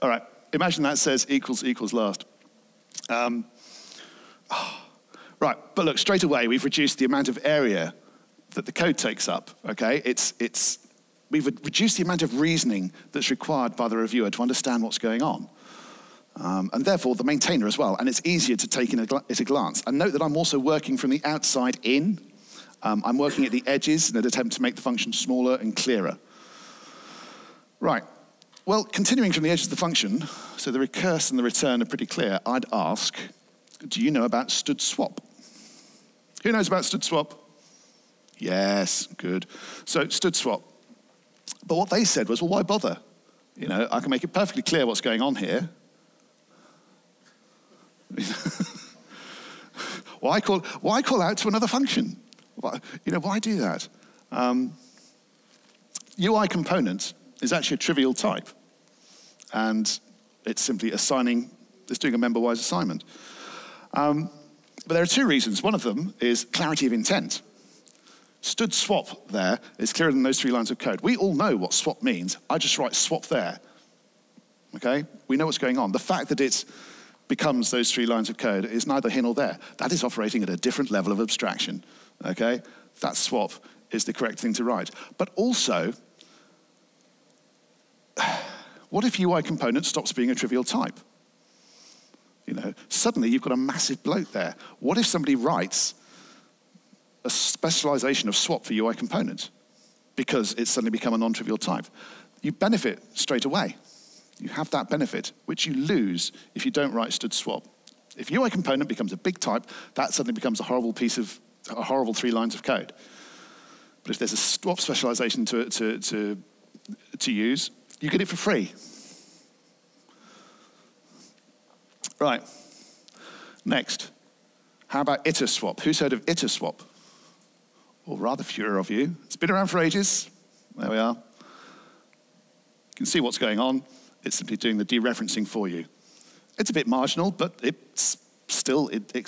All right, imagine that says equals last. Right, but look, straight away, we've reduced the amount of area that the code takes up, okay? We've reduced the amount of reasoning that's required by the reviewer to understand what's going on. And therefore, the maintainer as well, and it's easier to take in at a glance. And note that I'm also working from the outside in. I'm working at the edges in an attempt to make the function smaller and clearer. Right, well, continuing from the edges of the function, so the recurse and the return are pretty clear, I'd ask, do you know about std swap? Who knows about std swap? Yes, good. So std swap. But what they said was, well, why bother? You know, I can make it perfectly clear what's going on here. Why call out to another function? Why do that? UI component is actually a trivial type. And it's simply doing a member-wise assignment. But there are two reasons. One of them is clarity of intent. Std swap there is clearer than those 3 lines of code. We all know what swap means. I just write swap there. Okay? We know what's going on. The fact that it becomes those 3 lines of code is neither here nor there. That is operating at a different level of abstraction. Okay? That swap is the correct thing to write. But also, what if UI component stops being a trivial type? You know, suddenly you've got a massive bloat there. What if somebody writes a specialization of swap for UI component because it's suddenly become a non-trivial type? You benefit straight away. You have that benefit, which you lose if you don't write std swap. If UI component becomes a big type, that suddenly becomes a horrible 3 lines of code. But if there's a swap specialization to use, you get it for free. Right. Next. How about iter swap? Who's heard of iter swap? Or rather fewer of you. It's been around for ages. There we are. You can see what's going on. It's simply doing the dereferencing for you. It's a bit marginal, but it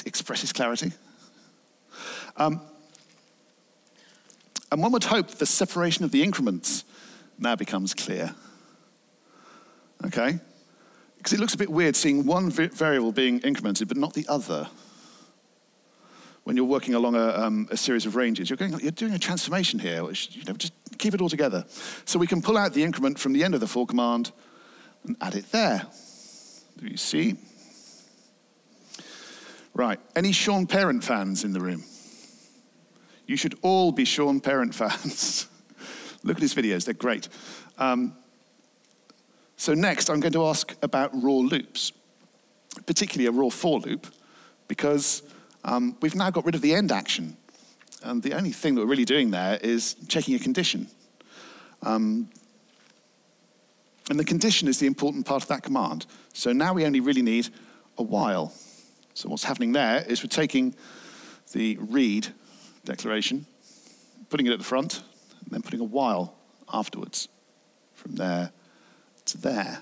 expresses clarity. And one would hope the separation of the increments now becomes clear. Okay? Because it looks a bit weird seeing one variable being incremented, but not the other. When you're working along a series of ranges, you're doing a transformation here, which, just keep it all together. So we can pull out the increment from the end of the for command and add it there. Do you see? Right, any Sean Parent fans in the room? You should all be Sean Parent fans. Look at his videos, they're great. So next, I'm going to ask about raw loops, particularly a raw for loop, because we've now got rid of the end action. And the only thing that we're really doing there is checking a condition. And the condition is the important part of that command. So now we only really need a while. So what's happening there is we're taking the read declaration, putting it at the front, and then putting a while afterwards, from there to there.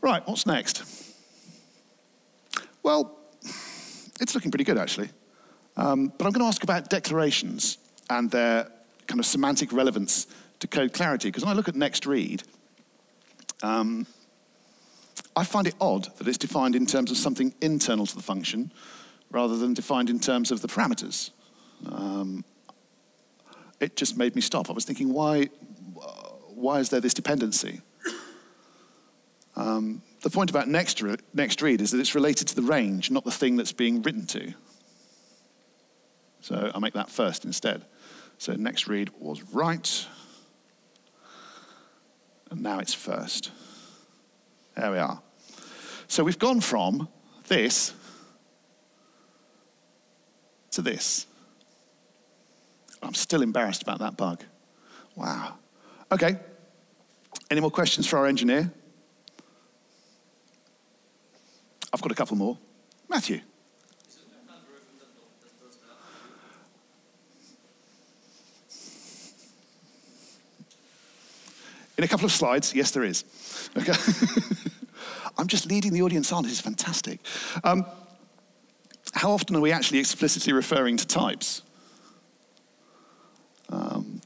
Right, what's next? Well, it's looking pretty good, actually. But I'm going to ask about declarations and their kind of semantic relevance to code clarity, because when I look at next read, I find it odd that it's defined in terms of something internal to the function rather than defined in terms of the parameters. It just made me stop. I was thinking, why is there this dependency? The point about next read is that it's related to the range, not the thing that's being written to. So I'll make that first instead. So next read was right, and now it's first. There we are. So we've gone from this to this. I'm still embarrassed about that bug. Wow. Okay. Any more questions for our engineer? I've got a couple more. Matthew. In a couple of slides, yes, there is. Okay. I'm just leading the audience on. This is fantastic. How often are we actually explicitly referring to types?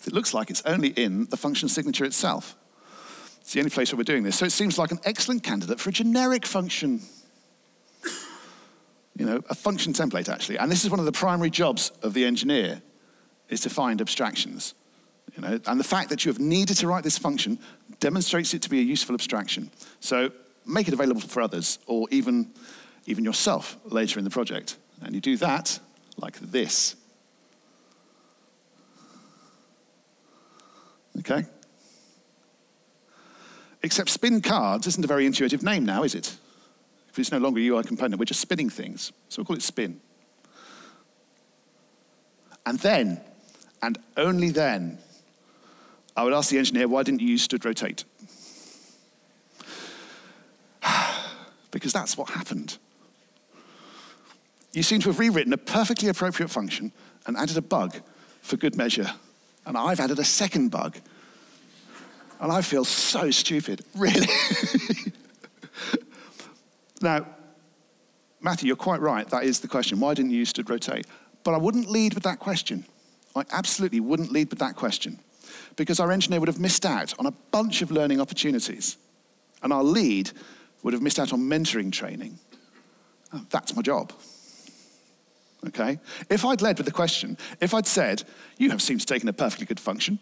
It looks like it's only in the function signature itself. It's the only place where we're doing this. So it seems like an excellent candidate for a generic function. A function template, actually. And this is one of the primary jobs of the engineer, is to find abstractions. And the fact that you have needed to write this function demonstrates it to be a useful abstraction. So make it available for others, or even yourself later in the project. And you do that like this. Okay? Except spin cards isn't a very intuitive name now, is it? If it's no longer a UI component, we're just spinning things. So we'll call it spin. And then, and only then, I would ask the engineer, why didn't you use stood rotate? Because that's what happened. You seem to have rewritten a perfectly appropriate function and added a bug for good measure. And I've added a second bug. And I feel so stupid, really. Now, Matthew, you're quite right. That is the question. Why didn't you use stood rotate? But I wouldn't lead with that question. I absolutely wouldn't lead with that question, because our engineer would have missed out on a bunch of learning opportunities. And our lead would have missed out on mentoring training. That's my job. Okay? If I'd led with the question, if I'd said, you have seemed to taken a perfectly good function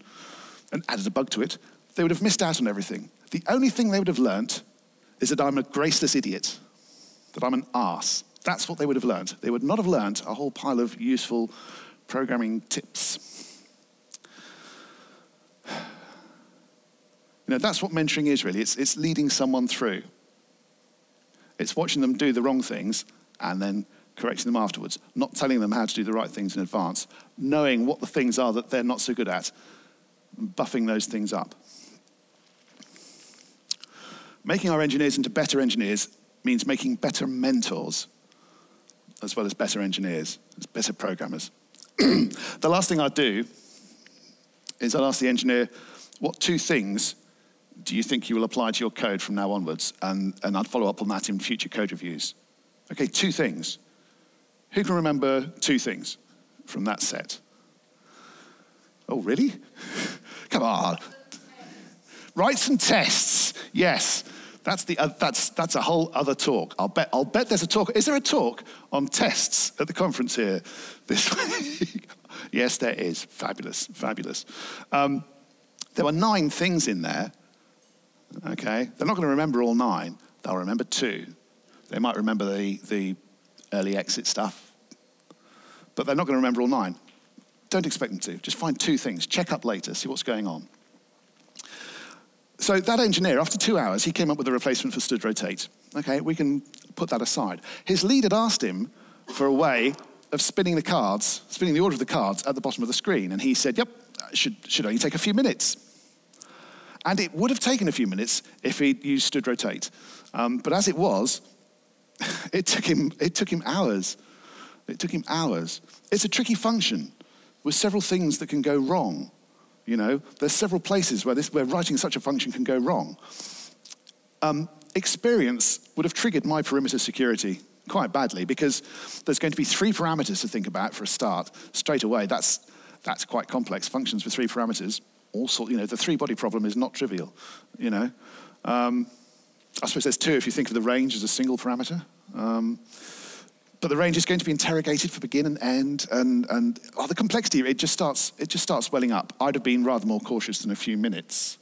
and added a bug to it, they would have missed out on everything. The only thing they would have learnt is that I'm a graceless idiot, that I'm an arse. That's what they would have learnt. They would not have learnt a whole pile of useful programming tips. That's what mentoring is, really. It's leading someone through. It's watching them do the wrong things and then correcting them afterwards, not telling them how to do the right things in advance, knowing what the things are that they're not so good at, and buffing those things up. Making our engineers into better engineers means making better mentors, as well as better engineers, as better programmers. The last thing I'd do is I'd ask the engineer, what 2 things do you think you will apply to your code from now onwards? And I'd follow up on that in future code reviews. Okay, 2 things. Who can remember 2 things from that set? Oh, really? Come on. Write some tests. Yes, that's a whole other talk. I'll bet there's a talk. Is there a talk on tests at the conference here this week? Yes, there is. Fabulous, fabulous. There were 9 things in there. Okay, they're not going to remember all 9. They'll remember 2. They might remember the early exit stuff, but they're not going to remember all 9. Don't expect them to. Just find 2 things. Check up later. See what's going on. So that engineer, after 2 hours, he came up with a replacement for stood rotate. Okay, we can put that aside. His lead had asked him for a way of spinning the order of the cards at the bottom of the screen, and he said, yep, should only take a few minutes. And it would have taken a few minutes if he'd used stood rotate. But as it was, it took him hours. It took him hours. It's a tricky function with several things that can go wrong. You know, there's several places where writing such a function can go wrong. Experience would have triggered my perimeter security quite badly, because there's going to be 3 parameters to think about for a start. Straight away, that's quite complex. Functions with 3 parameters. Also, you know, the 3-body problem is not trivial. You know, I suppose there's 2 if you think of the range as a single parameter. But the range is going to be interrogated for begin and end, and the complexity, it just starts welling up. I'd have been rather more cautious than a few minutes.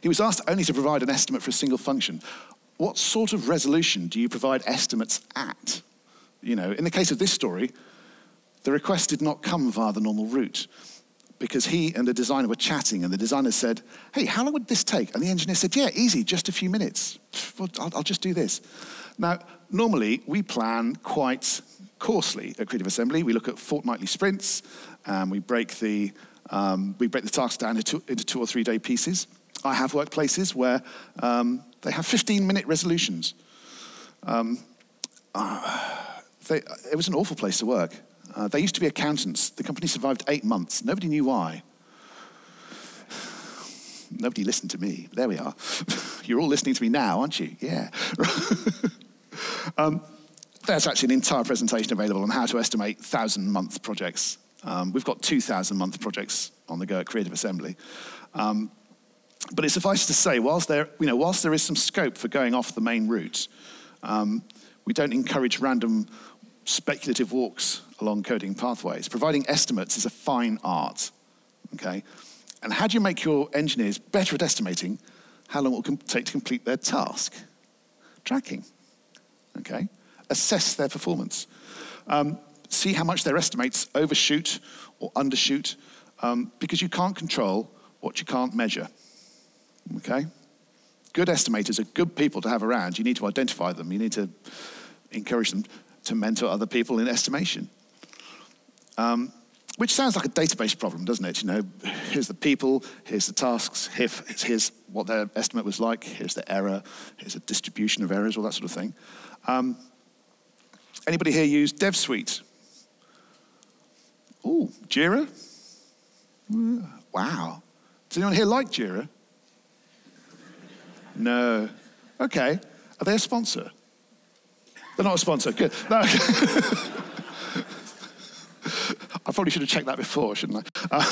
He was asked only to provide an estimate for a single function. What sort of resolution do you provide estimates at? You know, in the case of this story, the request did not come via the normal route, because he and the designer were chatting, and the designer said, hey, how long would this take? And the engineer said, yeah, easy, just a few minutes. Well, I'll just do this. Now, normally, we plan quite coarsely at Creative Assembly. We look at fortnightly sprints, and we break the tasks down into 2 or 3 day pieces. I have workplaces where they have 15-minute resolutions. It was an awful place to work. They used to be accountants. The company survived 8 months. Nobody knew why. Nobody listened to me. There we are. You're all listening to me now, aren't you? Yeah. There's actually an entire presentation available on how to estimate 1,000-month projects. We've got 2,000-month projects on the go at Creative Assembly. But it suffices to say, whilst there is some scope for going off the main route, we don't encourage random speculative walks along coding pathways. Providing estimates is a fine art, okay? And how do you make your engineers better at estimating how long it will take to complete their task? Tracking, okay? Assess their performance. See how much their estimates overshoot or undershoot, because you can't control what you can't measure, okay? Good estimators are good people to have around. You need to identify them. You need to encourage them to mentor other people in estimation. Which sounds like a database problem, doesn't it? You know, here's the people, here's the tasks, here's what their estimate was like, here's the error, here's a distribution of errors, all that sort of thing. Anybody here use DevSuite? Ooh, Jira? Wow. Does anyone here like Jira? No. Okay. Are they a sponsor? They're not a sponsor. Good. No. I probably should have checked that before, shouldn't I?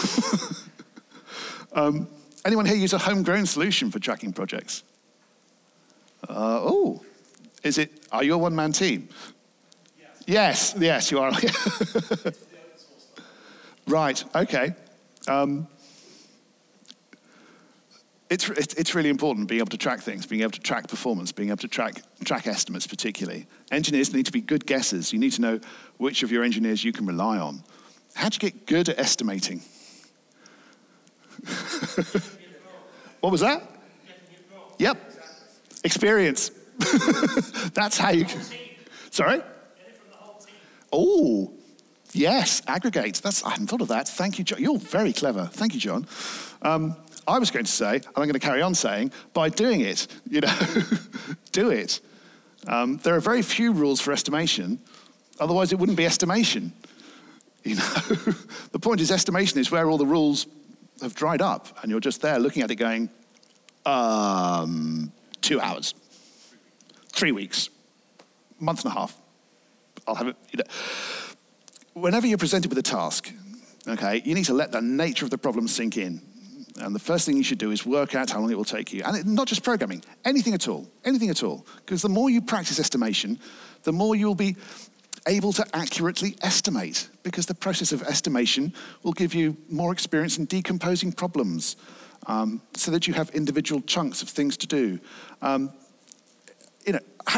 Anyone here use a homegrown solution for tracking projects? Are you a one-man team? Yes, you are. Right, okay. It's really important being able to track things, being able to track performance, being able to track estimates particularly. Engineers need to be good guessers. You need to know which of your engineers you can rely on. How do you get good at estimating? What was that? Yep. Experience. That's how you... Sorry? Oh, yes, aggregate. I hadn't thought of that. Thank you, John. You're very clever. Thank you, John. I was going to say, and I'm going to carry on saying, by doing it, do it. There are very few rules for estimation, otherwise it wouldn't be estimation. The point is, estimation is where all the rules have dried up, and you're just there looking at it going, 2 hours, 3 weeks, month and a half. I'll have it. Whenever you're presented with a task, okay, you need to let the nature of the problem sink in. And the first thing you should do is work out how long it will take you. And not just programming, anything at all. Because the more you practice estimation, the more you'll be able to accurately estimate, because the process of estimation will give you more experience in decomposing problems, so that you have individual chunks of things to do. How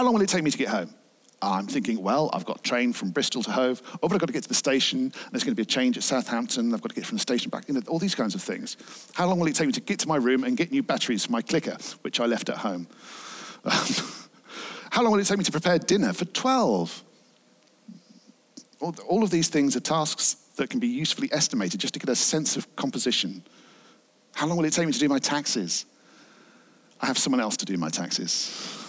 long will it take me to get home? I'm thinking, well, I've got a train from Bristol to Hove, but I've got to get to the station, and there's going to be a change at Southampton, I've got to get from the station back, all these kinds of things. How long will it take me to get to my room and get new batteries for my clicker, which I left at home? How long will it take me to prepare dinner for 12? All of these things are tasks that can be usefully estimated just to get a sense of composition. How long will it take me to do my taxes? I have someone else to do my taxes.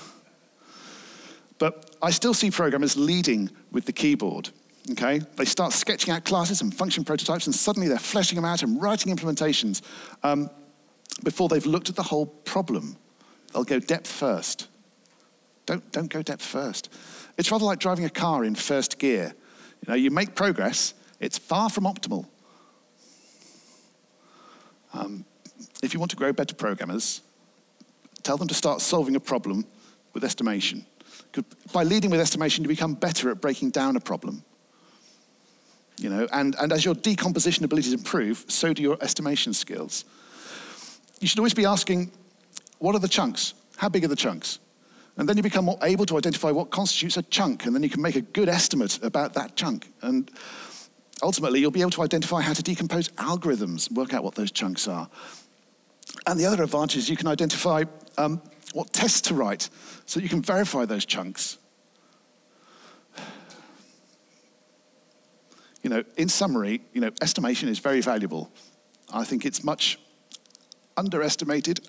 But I still see programmers leading with the keyboard, okay? They start sketching out classes and function prototypes, and suddenly they're fleshing them out and writing implementations before they've looked at the whole problem. They'll go depth first. Don't go depth first. It's rather like driving a car in first gear. You make progress, it's far from optimal. If you want to grow better programmers, tell them to start solving a problem with estimation. By leading with estimation, you become better at breaking down a problem. And as your decomposition abilities improve, so do your estimation skills. You should always be asking, what are the chunks? How big are the chunks? And then you become more able to identify what constitutes a chunk, and then you can make a good estimate about that chunk. And ultimately, you'll be able to identify how to decompose algorithms, work out what those chunks are. And the other advantage is you can identify what tests to write, so that you can verify those chunks. In summary, estimation is very valuable. I think it's much underestimated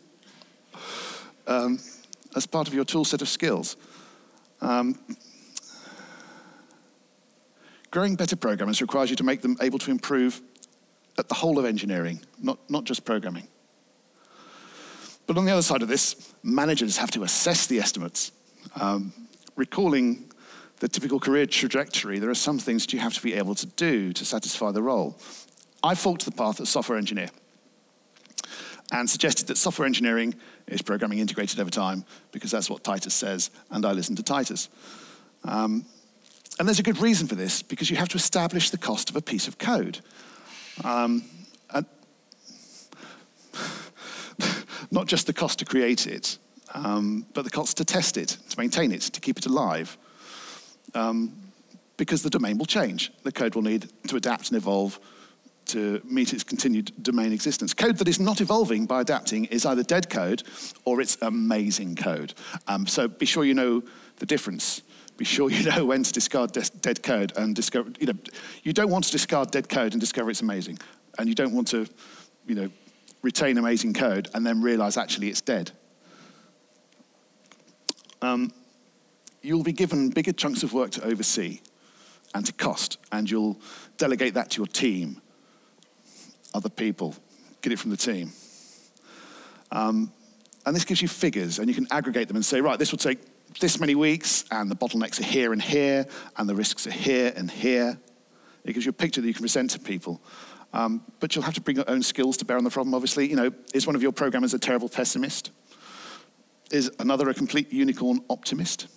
as part of your tool set of skills. Growing better programmers requires you to make them able to improve at the whole of engineering, not just programming. But on the other side of this, managers have to assess the estimates. Recalling the typical career trajectory, there are some things that you have to be able to do to satisfy the role. I forked the path as software engineer and suggested that software engineering is programming integrated over time, because that's what Titus says, and I listen to Titus. And there's a good reason for this, because you have to establish the cost of a piece of code. Not just the cost to create it, but the cost to test it, to maintain it, to keep it alive. Because the domain will change. The code will need to adapt and evolve to meet its continued domain existence. Code that is not evolving by adapting is either dead code or it's amazing code. So be sure you know the difference. Be sure you know when to discard dead code and discover, you don't want to discard dead code and discover it's amazing. And you don't want to, retain amazing code and then realize actually it's dead. You'll be given bigger chunks of work to oversee and to cost, and you'll delegate that to your team, other people, get it from the team. And this gives you figures, and you can aggregate them and say, right, this will take this many weeks, and the bottlenecks are here and here, and the risks are here and here. It gives you a picture that you can present to people. But you'll have to bring your own skills to bear on the problem, obviously. Is one of your programmers a terrible pessimist? Is another a complete unicorn optimist?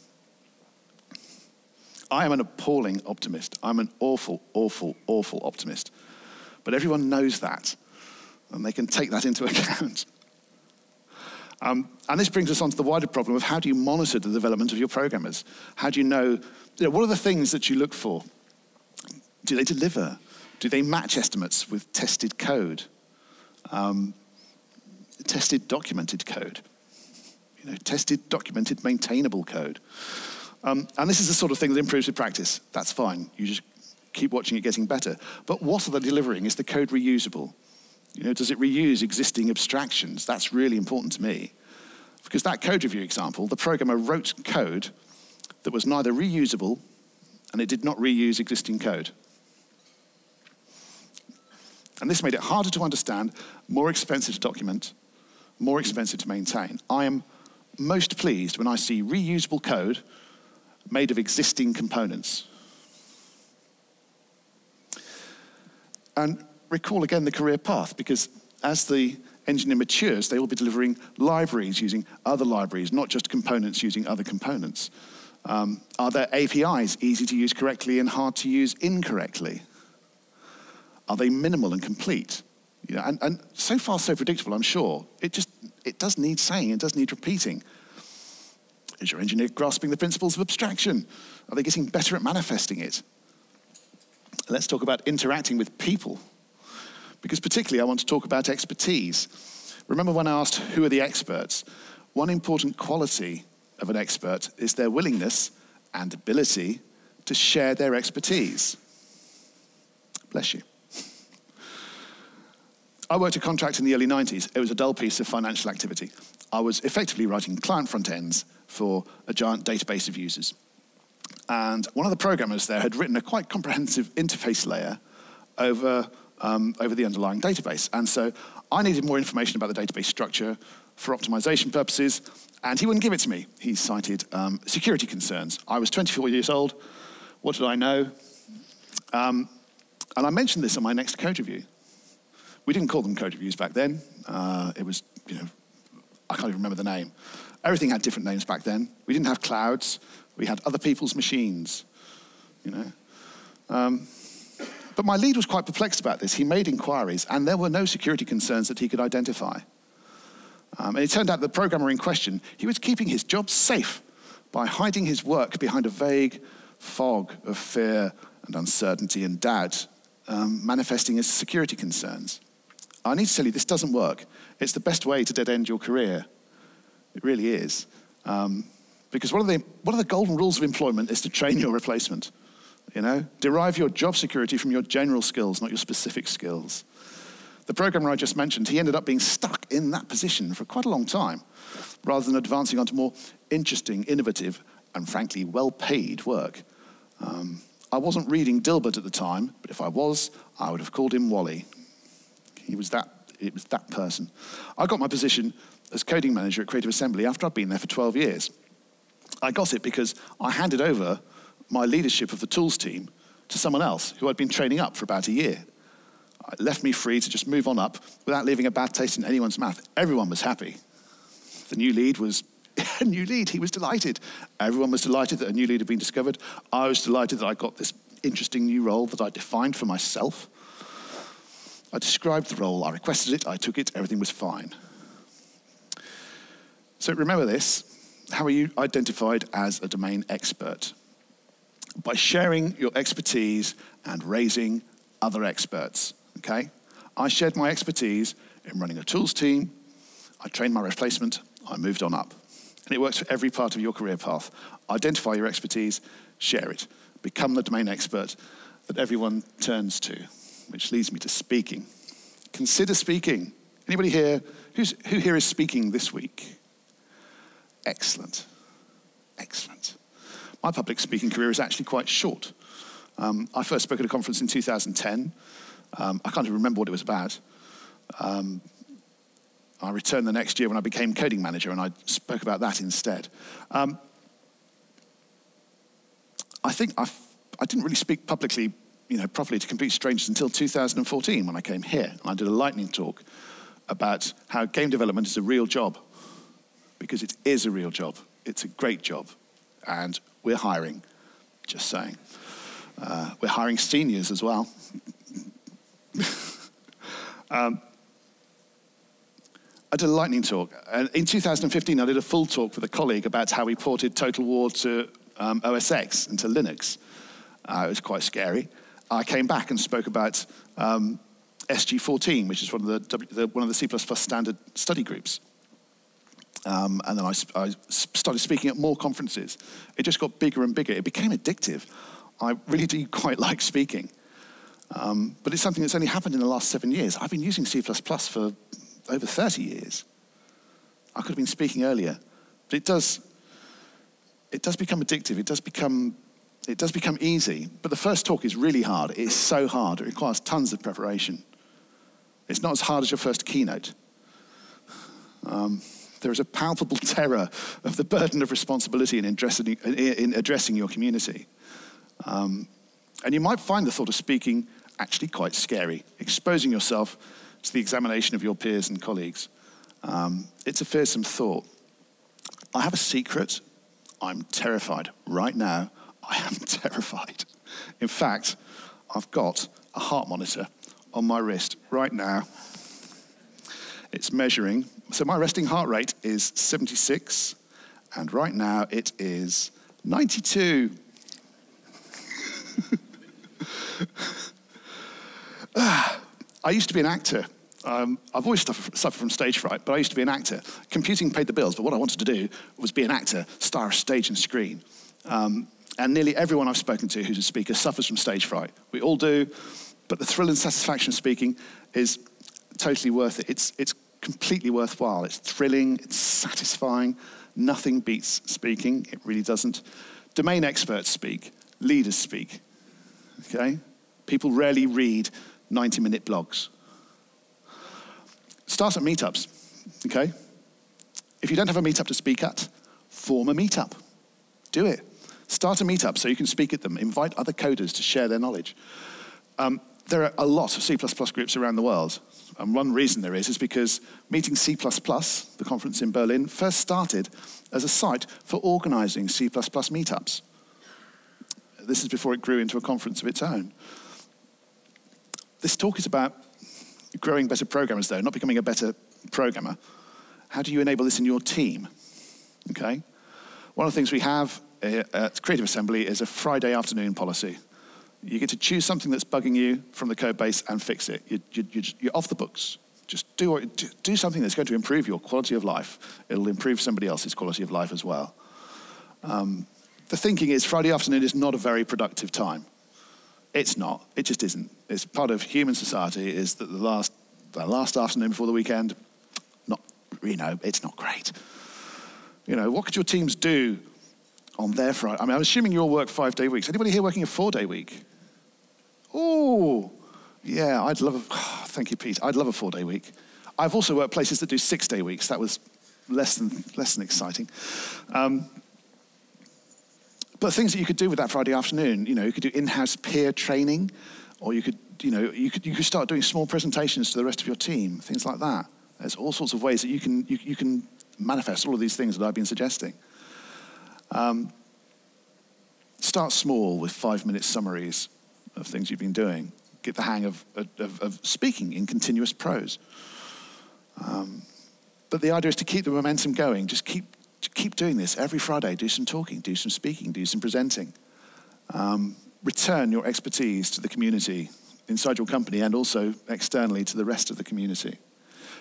I am an appalling optimist. I'm an awful, awful, awful optimist. But everyone knows that, and they can take that into account. And this brings us on to the wider problem of how do you monitor the development of your programmers? How do you know, what are the things that you look for? Do they deliver? Do they match estimates with tested code? Tested documented code? Tested, documented, maintainable code. And this is the sort of thing that improves with practice. That's fine. You just keep watching it getting better. But what are they delivering? Is the code reusable? Does it reuse existing abstractions? That's really important to me. Because that code review example, the programmer wrote code that was neither reusable and it did not reuse existing code. And this made it harder to understand, more expensive to document, more expensive to maintain. I am most pleased when I see reusable code made of existing components. And recall again the career path, because as the engineer matures, they will be delivering libraries using other libraries, not just components using other components. Are there APIs easy to use correctly and hard to use incorrectly? Are they minimal and complete? And so far so predictable, I'm sure. It does need saying, it does need repeating. Is your engineer grasping the principles of abstraction? Are they getting better at manifesting it? Let's talk about interacting with people, because particularly I want to talk about expertise. Remember when I asked who are the experts? One important quality of an expert is their willingness and ability to share their expertise. Bless you. I worked a contract in the early 90s. It was a dull piece of financial activity. I was effectively writing client front ends for a giant database of users. And one of the programmers there had written a quite comprehensive interface layer over the underlying database. And so I needed more information about the database structure for optimization purposes, and he wouldn't give it to me. He cited security concerns. I was 24 years old. What did I know? And I mentioned this on my next code review. We didn't call them code reviews back then. It was, I can't even remember the name. Everything had different names back then. We didn't have clouds. We had other people's machines, But my lead was quite perplexed about this. He made inquiries, and there were no security concerns that he could identify. And it turned out the programmer in question, he was keeping his job safe by hiding his work behind a vague fog of fear and uncertainty and doubt, manifesting as security concerns. I need to tell you, this doesn't work. It's the best way to dead-end your career. It really is. Because one of the golden rules of employment is to train your replacement. Derive your job security from your general skills, not your specific skills. The programmer I just mentioned, he ended up being stuck in that position for quite a long time, rather than advancing onto more interesting, innovative, and frankly, well-paid work. I wasn't reading Dilbert at the time, but if I was, I would have called him Wally. It was that person. I got my position as coding manager at Creative Assembly after I'd been there for 12 years. I got it because I handed over my leadership of the tools team to someone else who I'd been training up for about a year. It left me free to just move on up without leaving a bad taste in anyone's mouth. Everyone was happy. The new lead was a new lead. He was delighted. Everyone was delighted that a new lead had been discovered. I was delighted that I got this interesting new role that I defined for myself. I described the role, I requested it, I took it, everything was fine. So remember this. How are you identified as a domain expert? By sharing your expertise and raising other experts, okay? I shared my expertise in running a tools team, I trained my replacement, I moved on up. And it works for every part of your career path. Identify your expertise, share it. Become the domain expert that everyone turns to, which leads me to speaking. Consider speaking. Anybody here, who here is speaking this week? Excellent, excellent. My public speaking career is actually quite short. I first spoke at a conference in 2010. I can't even remember what it was about. I returned the next year when I became coding manager, and I spoke about that instead. I think I didn't really speak publicly, properly to complete strangers until 2014 when I came here. And I did a lightning talk about how game development is a real job, because it is a real job. It's a great job, and we're hiring, just saying. We're hiring seniors as well. I did a lightning talk. And in 2015, I did a full talk with a colleague about how we ported Total War to OS X and to Linux. It was quite scary. I came back and spoke about SG14, which is one of the C++ standard study groups. And then I started speaking at more conferences. It just got bigger and bigger. It became addictive. I really do quite like speaking. But it's something that's only happened in the last 7 years. I've been using C++ for over 30 years. I could have been speaking earlier. But it does become addictive. It does become easy. But the first talk is really hard. It's so hard. It requires tons of preparation. It's not as hard as your first keynote. There is a palpable terror of the burden of responsibility in addressing your community. And you might find the thought of speaking actually quite scary, exposing yourself to the examination of your peers and colleagues. It's a fearsome thought. I have a secret. I'm terrified. Right now, I am terrified. In fact, I've got a heart monitor on my wrist right now. It's measuring. So my resting heart rate is 76, and right now it is 92. I used to be an actor. I've always suffered from stage fright, but I used to be an actor. Computing paid the bills, but what I wanted to do was be an actor, star of stage and screen. And nearly everyone I've spoken to who's a speaker suffers from stage fright. We all do, but the thrill and satisfaction of speaking is totally worth it. It's completely worthwhile. It's thrilling, it's satisfying. Nothing beats speaking, it really doesn't. Domain experts speak, leaders speak, okay? People rarely read 90-minute blogs. Start at meetups, okay? If you don't have a meetup to speak at, form a meetup. Do it. Start a meetup so you can speak at them. Invite other coders to share their knowledge. There are a lot of C++ groups around the world. And one reason there is because Meeting C++, the conference in Berlin, first started as a site for organizing C++ meetups. This is before it grew into a conference of its own. This talk is about growing better programmers, though, not becoming a better programmer. How do you enable this in your team? Okay? One of the things we have at Creative Assembly is a Friday afternoon policy. You get to choose something that's bugging you from the code base and fix it. You're off the books. Just do something that's going to improve your quality of life. It'll improve somebody else's quality of life as well. The thinking is Friday afternoon is not a very productive time. It's not. It just isn't. It's part of human society is that the last afternoon before the weekend, it's not great. What could your teams do on their Friday? I mean, I'm assuming you all work 5-day weeks. Anybody here working a 4-day week? Oh, yeah, thank you, Pete. I'd love a 4-day week. I've also worked places that do 6-day weeks. That was less than exciting. But things that you could do with that Friday afternoon, you could do in-house peer training, or you could start doing small presentations to the rest of your team, things like that. There's all sorts of ways that you can manifest all of these things that I've been suggesting. Start small with 5-minute summaries of things you've been doing. Get the hang of speaking in continuous prose. But the idea is to keep the momentum going. Just keep doing this every Friday. Do some talking, do some speaking, do some presenting. Return your expertise to the community inside your company and also externally to the rest of the community.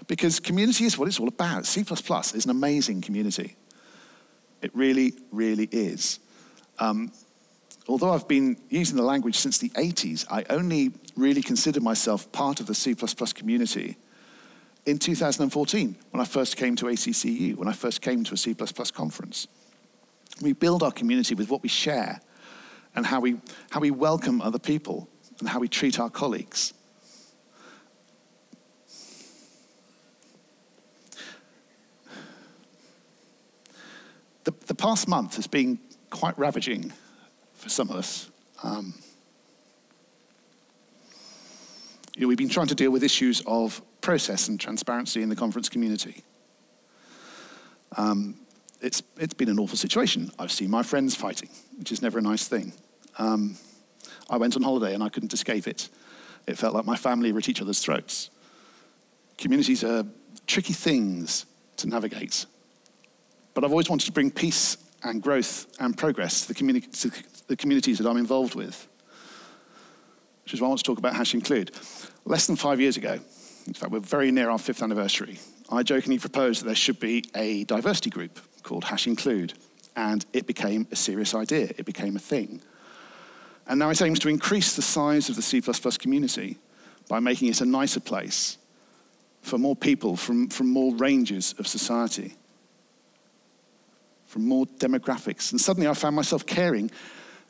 Because community is what it's all about. C++ is an amazing community. It really, really is. Although I've been using the language since the 80s, I only really considered myself part of the C++ community in 2014, when I first came to ACCU, when I first came to a C++ conference. We build our community with what we share and how we welcome other people and how we treat our colleagues. The past month has been quite ravaging for some of us. We've been trying to deal with issues of process and transparency in the conference community. It's been an awful situation. I've seen my friends fighting, which is never a nice thing. I went on holiday and I couldn't escape it. It felt like my family were at each other's throats. Communities are tricky things to navigate. But I've always wanted to bring peace and growth and progress to the communities that I'm involved with, which is why I want to talk about #include. Less than 5 years ago, in fact, we're very near our 5th anniversary, I jokingly proposed that there should be a diversity group called #include, and it became a serious idea. It became a thing. And now it aims to increase the size of the C++ community by making it a nicer place for more people from more ranges of society, from more demographics. And suddenly I found myself caring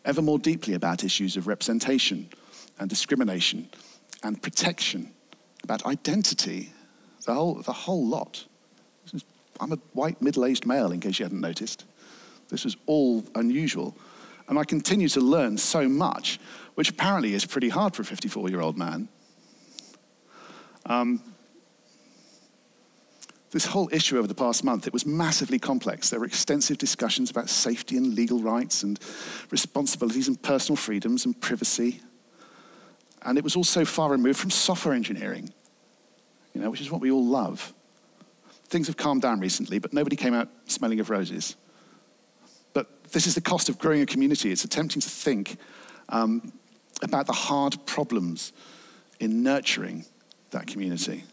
ever more deeply about issues of representation and discrimination and protection, about identity, the whole lot. I'm a white middle-aged male, in case you hadn't noticed. This was all unusual. And I continue to learn so much, which apparently is pretty hard for a 54-year-old man. This whole issue over the past month, it was massively complex. There were extensive discussions about safety and legal rights and responsibilities and personal freedoms and privacy. And it was all so far removed from software engineering, which is what we all love. Things have calmed down recently, but nobody came out smelling of roses. But this is the cost of growing a community. It's attempting to think about the hard problems in nurturing that community.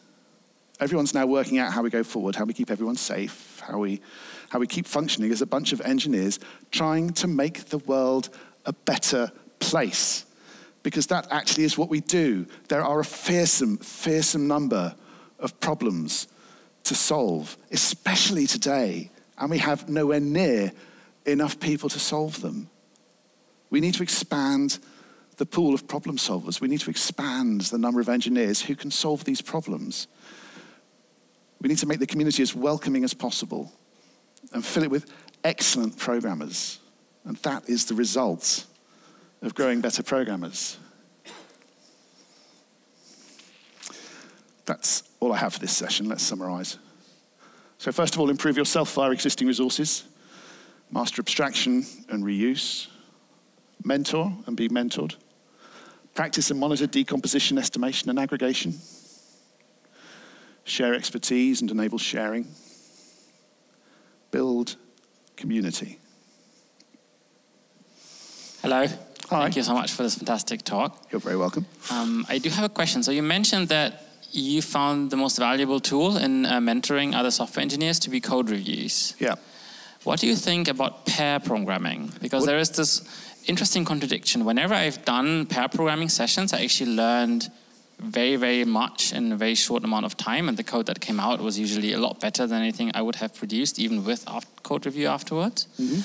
Everyone's now working out how we go forward, how we keep everyone safe, how we keep functioning as a bunch of engineers trying to make the world a better place. Because that actually is what we do. There are a fearsome, fearsome number of problems to solve, especially today, and we have nowhere near enough people to solve them. We need to expand the pool of problem solvers. We need to expand the number of engineers who can solve these problems. We need to make the community as welcoming as possible and fill it with excellent programmers. And that is the result of growing better programmers. That's all I have for this session. Let's summarize. So first of all, improve yourself via existing resources. Master abstraction and reuse. Mentor and be mentored. Practice and monitor decomposition, estimation, and aggregation. Share expertise and enable sharing. Build community. Hello. Hi. Thank you so much for this fantastic talk. You're very welcome. I do have a question. So you mentioned that you found the most valuable tool in mentoring other software engineers to be code reviews. Yeah. What do you think about pair programming? Because there is this interesting contradiction. Whenever I've done pair programming sessions, I actually learned very, very much in a very short amount of time, and the code that came out was usually a lot better than anything I would have produced, even with code review afterwards. Mm-hmm.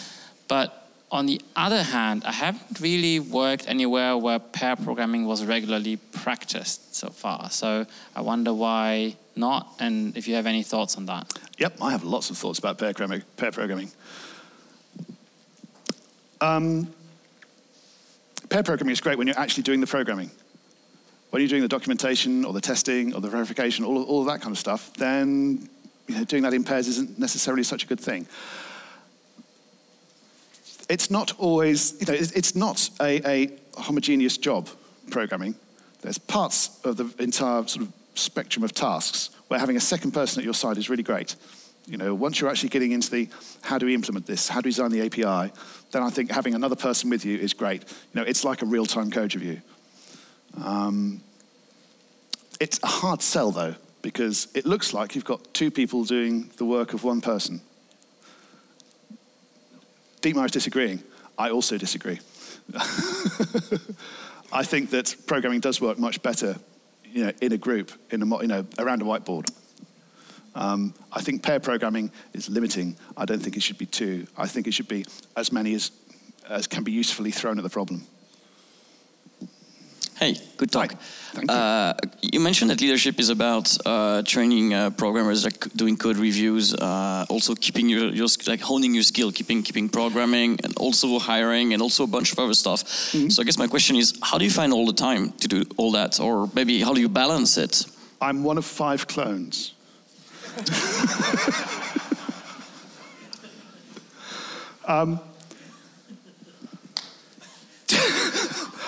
But on the other hand, I haven't really worked anywhere where pair programming was regularly practiced so far. So I wonder why not, and if you have any thoughts on that. Yep, I have lots of thoughts about pair programming. Pair programming is great when you're actually doing the programming. When you're doing the documentation or the testing or the verification, all of that kind of stuff, then doing that in pairs isn't necessarily such a good thing. It's not always, it's not a homogeneous job, programming. There's parts of the entire sort of spectrum of tasks where having a second person at your side is really great. Once you're actually getting into the how do we implement this, how do we design the API, then I think having another person with you is great. It's like a real-time code review. It's a hard sell, though, because it looks like you've got two people doing the work of one person. Dietmar is disagreeing. I also disagree. I think that programming does work much better, in a group, around a whiteboard. I think pair programming is limiting. I don't think it should be two. I think it should be as many as can be usefully thrown at the problem. Hey, good talk. Hi. Thank you. You mentioned that leadership is about training programmers, like doing code reviews, also keeping your honing your skill, keeping programming, and also hiring, and also a bunch of other stuff. Mm-hmm. So I guess my question is, how do you find all the time to do all that, or maybe how do you balance it? I'm one of 5 clones.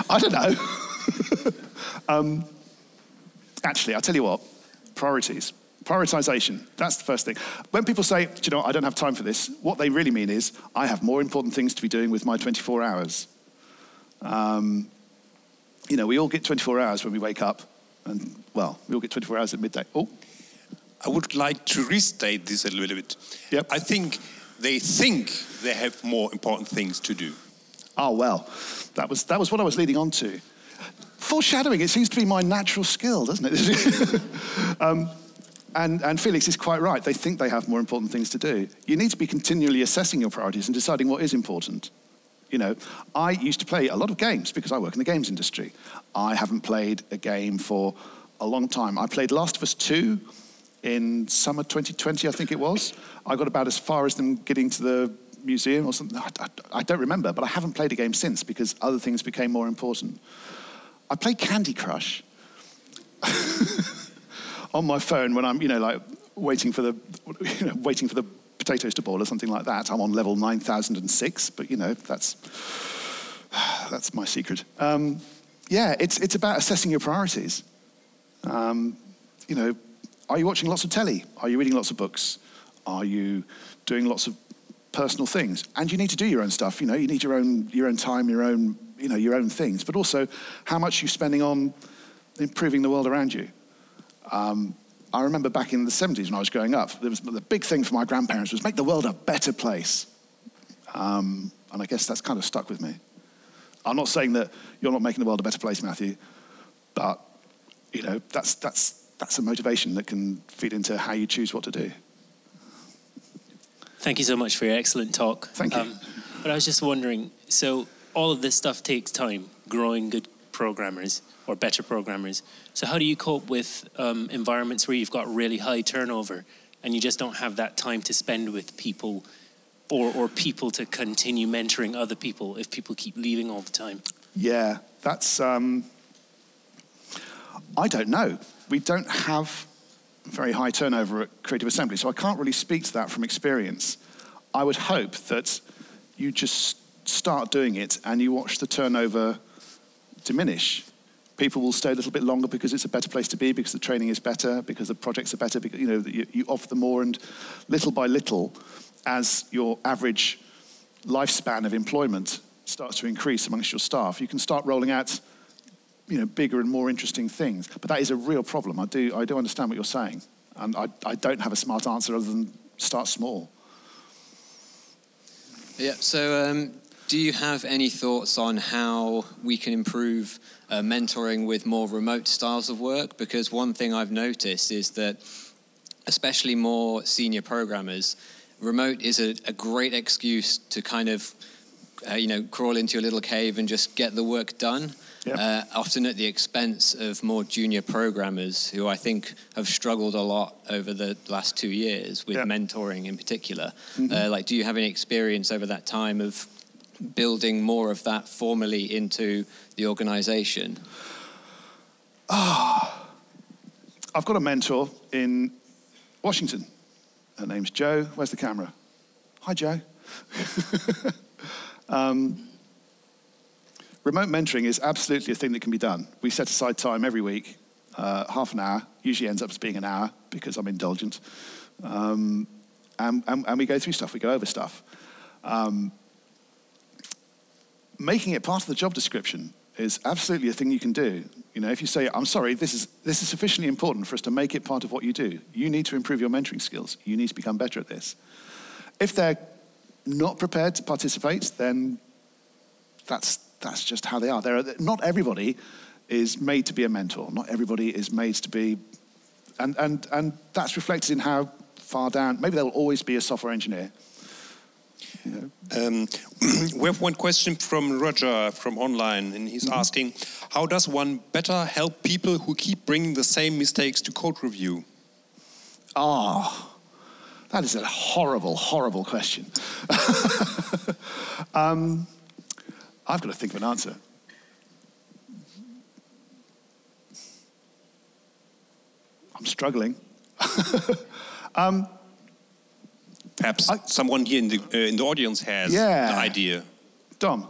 I don't know. Actually, I'll tell you what, priorities. Prioritization, that's the first thing. When people say, I don't have time for this, what they really mean is, I have more important things to be doing with my 24 hours. We all get 24 hours when we wake up, and, we all get 24 hours at midday. Oh. I would like to restate this a little bit. Yep. I think they have more important things to do. Oh, well, that was what I was leading on to. Foreshadowing, it seems to be my natural skill, doesn't it? And Felix is quite right. They think they have more important things to do. You need to be continually assessing your priorities and deciding what is important. You know, I used to play a lot of games because I work in the games industry. I haven't played a game for a long time. I played Last of Us 2 in summer 2020, I think it was. I got about as far as them getting to the museum or something. I don't remember, but I haven't played a game since because other things became more important. I played Candy Crush on my phone when I'm, like waiting for the potatoes to boil or something like that. I'm on level 9006, but that's my secret. It's about assessing your priorities. Are you watching lots of telly? Are you reading lots of books? Are you doing lots of personal things? And you need to do your own stuff. You need your own time, your own things. But also, how much you're spending on improving the world around you. I remember back in the 70s when I was growing up, the big thing for my grandparents was make the world a better place. And I guess that's kind of stuck with me. I'm not saying that you're not making the world a better place, Matthew, but that's a motivation that can feed into how you choose what to do. Thank you so much for your excellent talk. Thank you. But I was just wondering, so all of this stuff takes time, growing good programmers or better programmers. So how do you cope with environments where you've got really high turnover and you just don't have that time to spend with people or people to continue mentoring other people if people keep leaving all the time? Yeah, that's... I don't know. We don't have very high turnover at Creative Assembly, so I can't really speak to that from experience. I would hope that you just start doing it and you watch the turnover diminish. People will stay a little bit longer because it's a better place to be, because the training is better, because the projects are better, because you offer them more, and little by little, as your average lifespan of employment starts to increase amongst your staff, you can start rolling out bigger and more interesting things. But that is a real problem. I do understand what you're saying. And I don't have a smart answer other than start small. Yeah, so do you have any thoughts on how we can improve mentoring with more remote styles of work? Because one thing I've noticed is that, especially more senior programmers, remote is a great excuse to kind of, crawl into your little cave and just get the work done. Yep. Often at the expense of more junior programmers who I think have struggled a lot over the last 2 years with mentoring in particular. Mm-hmm. Do you have any experience over that time of building more of that formally into the organization? I've got a mentor in Washington. Her name's Jo. Where's the camera? Hi, Jo. Remote mentoring is absolutely a thing that can be done. We set aside time every week, half an hour, usually ends up as being an hour because I'm indulgent. And we go through stuff, we go over stuff. Making it part of the job description is absolutely a thing you can do. If you say, I'm sorry, this is sufficiently important for us to make it part of what you do. You need to improve your mentoring skills. You need to become better at this. If they're not prepared to participate, then that's just how they are. Not everybody is made to be a mentor. Not everybody is made to be, and that's reflected in how far down. Maybe they'll always be a software engineer. We have one question from Roger from online, and he's asking, how does one better help people who keep bringing the same mistakes to code review? That is a horrible, horrible question. I've got to think of an answer. I'm struggling. Perhaps someone here in the audience has an idea. Dom.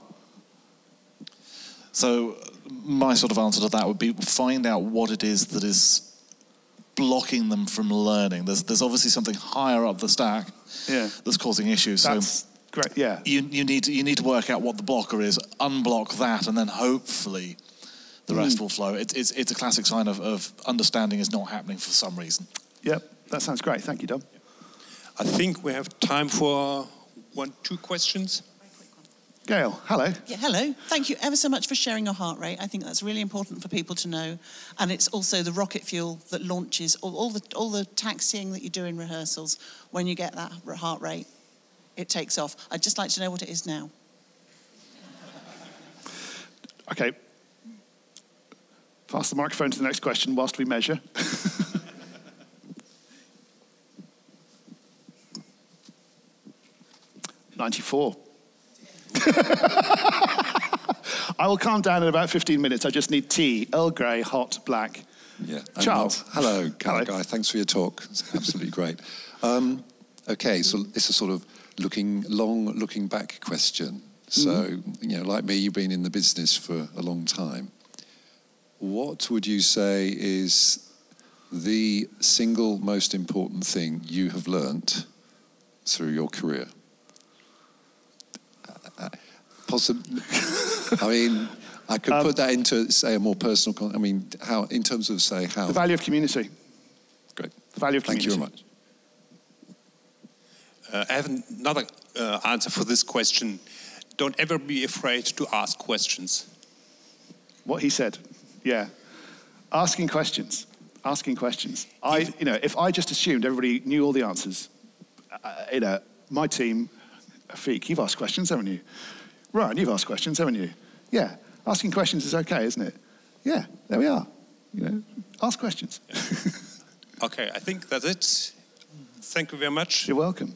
So my sort of answer to that would be find out what it is that is blocking them from learning. There's obviously something higher up the stack that's causing issues. That's great. Yeah. You need to work out what the blocker is, unblock that, and then hopefully the rest will flow. It's a classic sign of understanding is not happening for some reason. Yep, that sounds great. Thank you, Dom. I think we have time for 1-2 questions. Gail, hello. Yeah, hello. Thank you ever so much for sharing your heart rate. I think that's really important for people to know. And it's also the rocket fuel that launches all the taxiing that you do in rehearsals. When you get that heart rate, it takes off. I'd just like to know what it is now. Okay. Pass the microphone to the next question whilst we measure. $94. I will calm down in about 15 minutes. I just need tea, Earl Grey, hot, black. Yeah. Charles. Hello, Hello. Guy. Thanks for your talk. It's absolutely great. Okay, so it's a sort of looking back question. So, like me, you've been in the business for a long time. What would you say is the single most important thing you have learnt through your career? I mean, I could put that into, say, a more personal... how, in terms of, say, how... The value of community. Great. The value of community. Thank you very much. I have another answer for this question. Don't ever be afraid to ask questions. What he said, yeah. Asking questions. If I just assumed everybody knew all the answers, my team, Afik, you've asked questions, haven't you? Ryan, you've asked questions, haven't you? Yeah, asking questions is okay, isn't it? Yeah, there we are. Ask questions. Okay, I think that's it. Thank you very much. You're welcome.